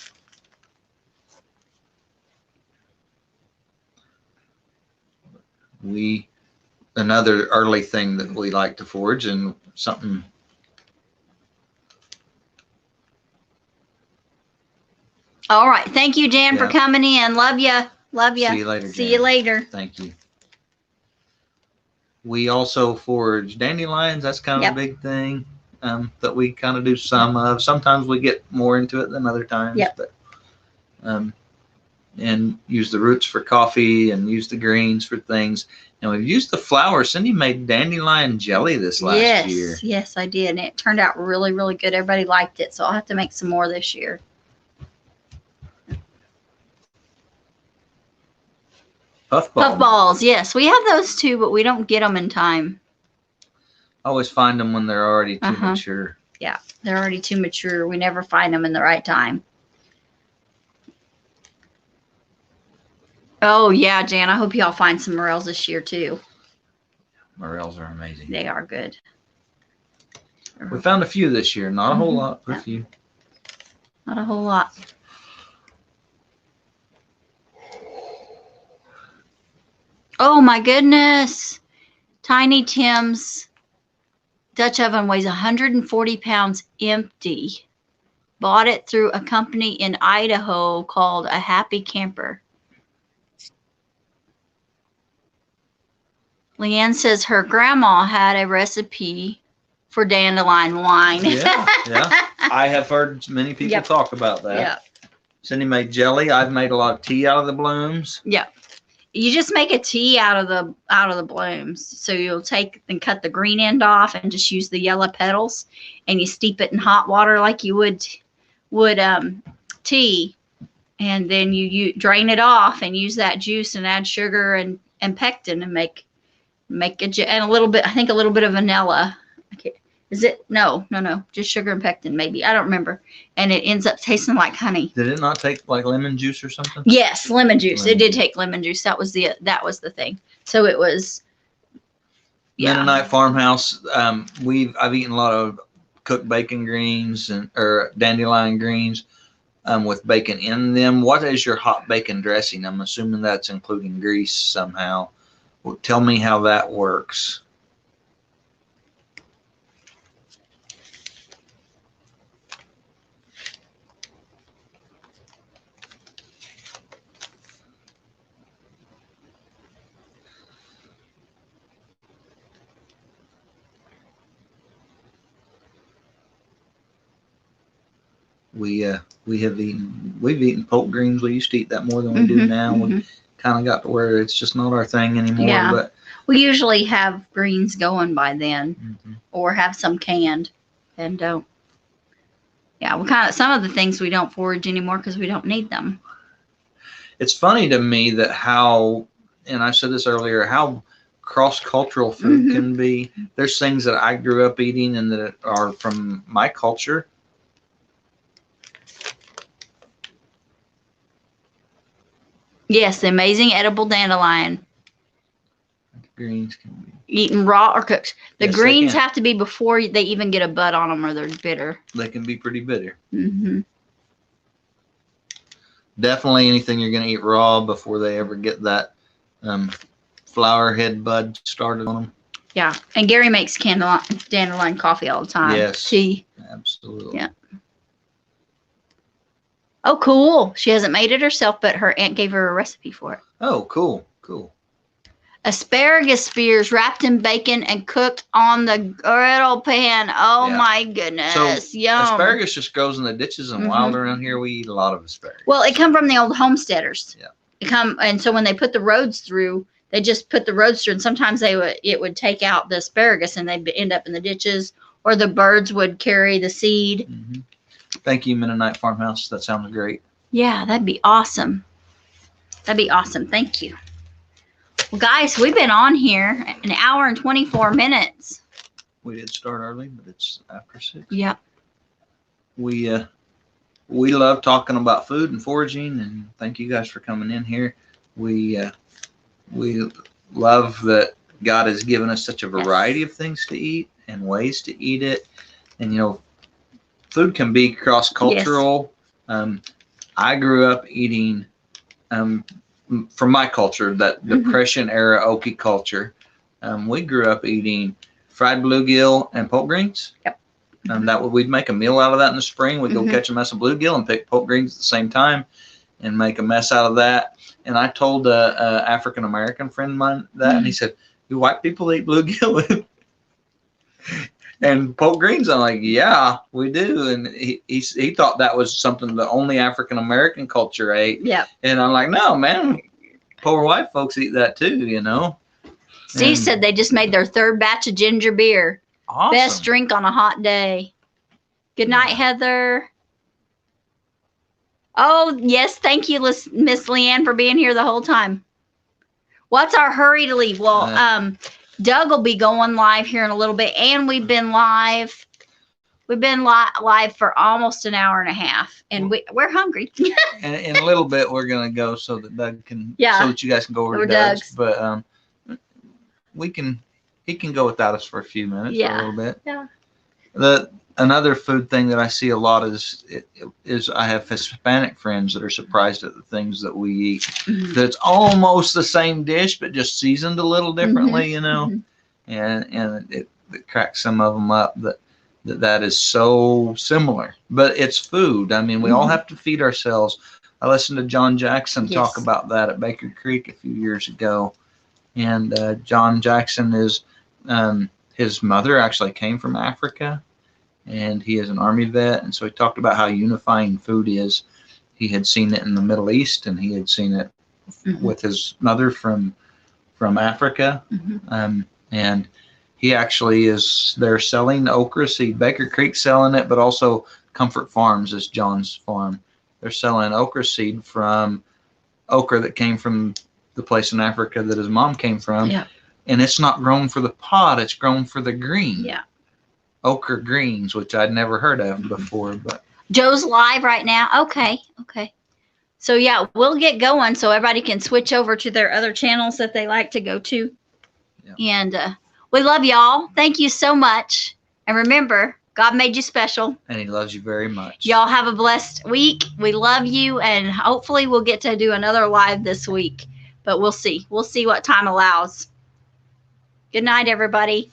Another early thing that we like to forage, and something. All right. Thank you, Jan, for Yeah. coming in. Love you. Love you. See you later, See Jan. you later. Thank you. We also forage dandelions. That's kind of Yep. a big thing that we kind of do some of. Sometimes we get more into it than other times. Yep. But and use the roots for coffee and use the greens for things. And we've used the flowers. Cindy made dandelion jelly this last year. Yes, I did. And it turned out really, really good. Everybody liked it. So I'll have to make some more this year. Puffballs, yes. We have those too, but we don't get them in time. I always find them when they're already too mature. Yeah, they're already too mature. We never find them in the right time. Oh, yeah, Jan. I hope y'all find some morels this year too. Morels are amazing. They are good. We found a few this year. Not a whole lot, but a few. Not a whole lot. Oh my goodness. Tiny Tim's Dutch oven weighs 140 pounds empty. Bought it through a company in Idaho called A Happy Camper. Leanne says her grandma had a recipe for dandelion wine. Yeah. I have heard many people talk about that. Yeah. Cindy made jelly. I've made a lot of tea out of the blooms. Yeah. You just make a tea out of the blooms. So you'll take and cut the green end off and just use the yellow petals, and you steep it in hot water like you would tea, and then you drain it off and use that juice and add sugar and pectin and make it, and a little bit, I think a little bit of vanilla. Is it? No, just sugar and pectin maybe. I don't remember. And it ends up tasting like honey. Did it not take like lemon juice or something? Yes, lemon juice. It did take lemon juice. That was the thing. So it was. Yeah. Mennonite Farmhouse. I've eaten a lot of cooked bacon greens or dandelion greens with bacon in them. What is your hot bacon dressing? I'm assuming that's including grease somehow. Well, tell me how that works. We've eaten poke greens. We used to eat that more than we do now. We kind of got to where it's just not our thing anymore. Yeah. But we usually have greens going by then, or have some canned, and don't. Yeah, we some of the things we don't forage anymore because we don't need them. It's funny to me that and I said this earlier, how cross-cultural food can be. There's things that I grew up eating and that are from my culture. Yes, the amazing edible dandelion. Greens can be eaten raw or cooked. The Yes, greens have to be before they even get a bud on them, or they're bitter. They can be pretty bitter. Mm-hmm. Definitely anything you're going to eat raw before they ever get that flower head bud started on them. Yeah, and Gary makes dandelion coffee all the time. Yes, tea. Absolutely. Yeah. Oh, cool. She hasn't made it herself, but her aunt gave her a recipe for it. Oh, cool. Asparagus spears wrapped in bacon and cooked on the griddle pan. Oh my goodness. So yum. Asparagus just grows in the ditches and wild around here. We eat a lot of asparagus. Well, it come from the old homesteaders. Yeah. And so when they put the roads through, they just put the roads through, and sometimes it would take out the asparagus and they'd end up in the ditches, or the birds would carry the seed. Mm-hmm. Thank you, Mennonite Farmhouse. That sounds great. Yeah, that'd be awesome. Thank you. Well, guys, we've been on here an hour and 24 minutes. We did start early, but it's after 6. Yep. We love talking about food and foraging, and thank you guys for coming in here. We love that God has given us such a variety of things to eat and ways to eat it. And, food can be cross-cultural. Yes. I grew up eating from my culture, that Mhm. Depression era Okie culture, we grew up eating fried bluegill and poke greens. Yep. We'd make a meal out of that in the spring. We'd go Mhm. catch a mess of bluegill and pick poke greens at the same time and make a mess out of that. And I told a African American friend of mine that, and he said, "Do white people eat bluegill and poke greens?" I'm like, "Yeah, we do." And he thought that was something the only African American culture ate. Yeah. And I'm like, "No, man, poor white folks eat that too, you know." Steve And said they just made their 3rd batch of ginger beer. awesome. Best drink on a hot day. Good night, Yeah. Heather. Oh, yes. Thank you, Miss Leanne, for being here the whole time. What's our hurry to leave? Well, Doug will be going live here in a little bit, and we've been live. We've been live for almost an hour and a half, and we're hungry. And in a little bit, we're gonna go so that Doug can, Yeah. so that you guys can go over Over to Doug's. Doug's. But he can go without us for a few minutes, for a little bit. Yeah. Another food thing that I see a lot is I have Hispanic friends that are surprised at the things that we eat. Mhm. That's almost the same dish, but just seasoned a little differently, Mhm. you know. Mhm. And it cracks some of them up that is so similar, but it's food. I mean, we all Mhm. have to feed ourselves. I listened to John Jackson talk Yes. about that at Baker Creek a few years ago, and John Jackson is his mother actually came from Africa, and he is an army vet, and so he talked about how unifying food is. He had seen it in the Middle East, and he had seen it Mhm. with his mother from Africa. Mhm. And he actually is there selling okra seed. Baker Creek selling it, but also Comfort Farms is John's farm. They're selling okra seed from okra that came from the place in Africa that his mom came from. Yeah. And it's not grown for the pod, it's grown for the green. Yeah. Okra greens, which I'd never heard of before. But Joe's live right now. Okay. So yeah, we'll get going so everybody can switch over to their other channels that they like to go to. Yeah. And we love y'all. Thank you so much. And remember, God made you special. and he loves you very much. Y'all have a blessed week. We love you, and hopefully we'll get to do another live this week. But we'll see. We'll see what time allows. Good night, everybody.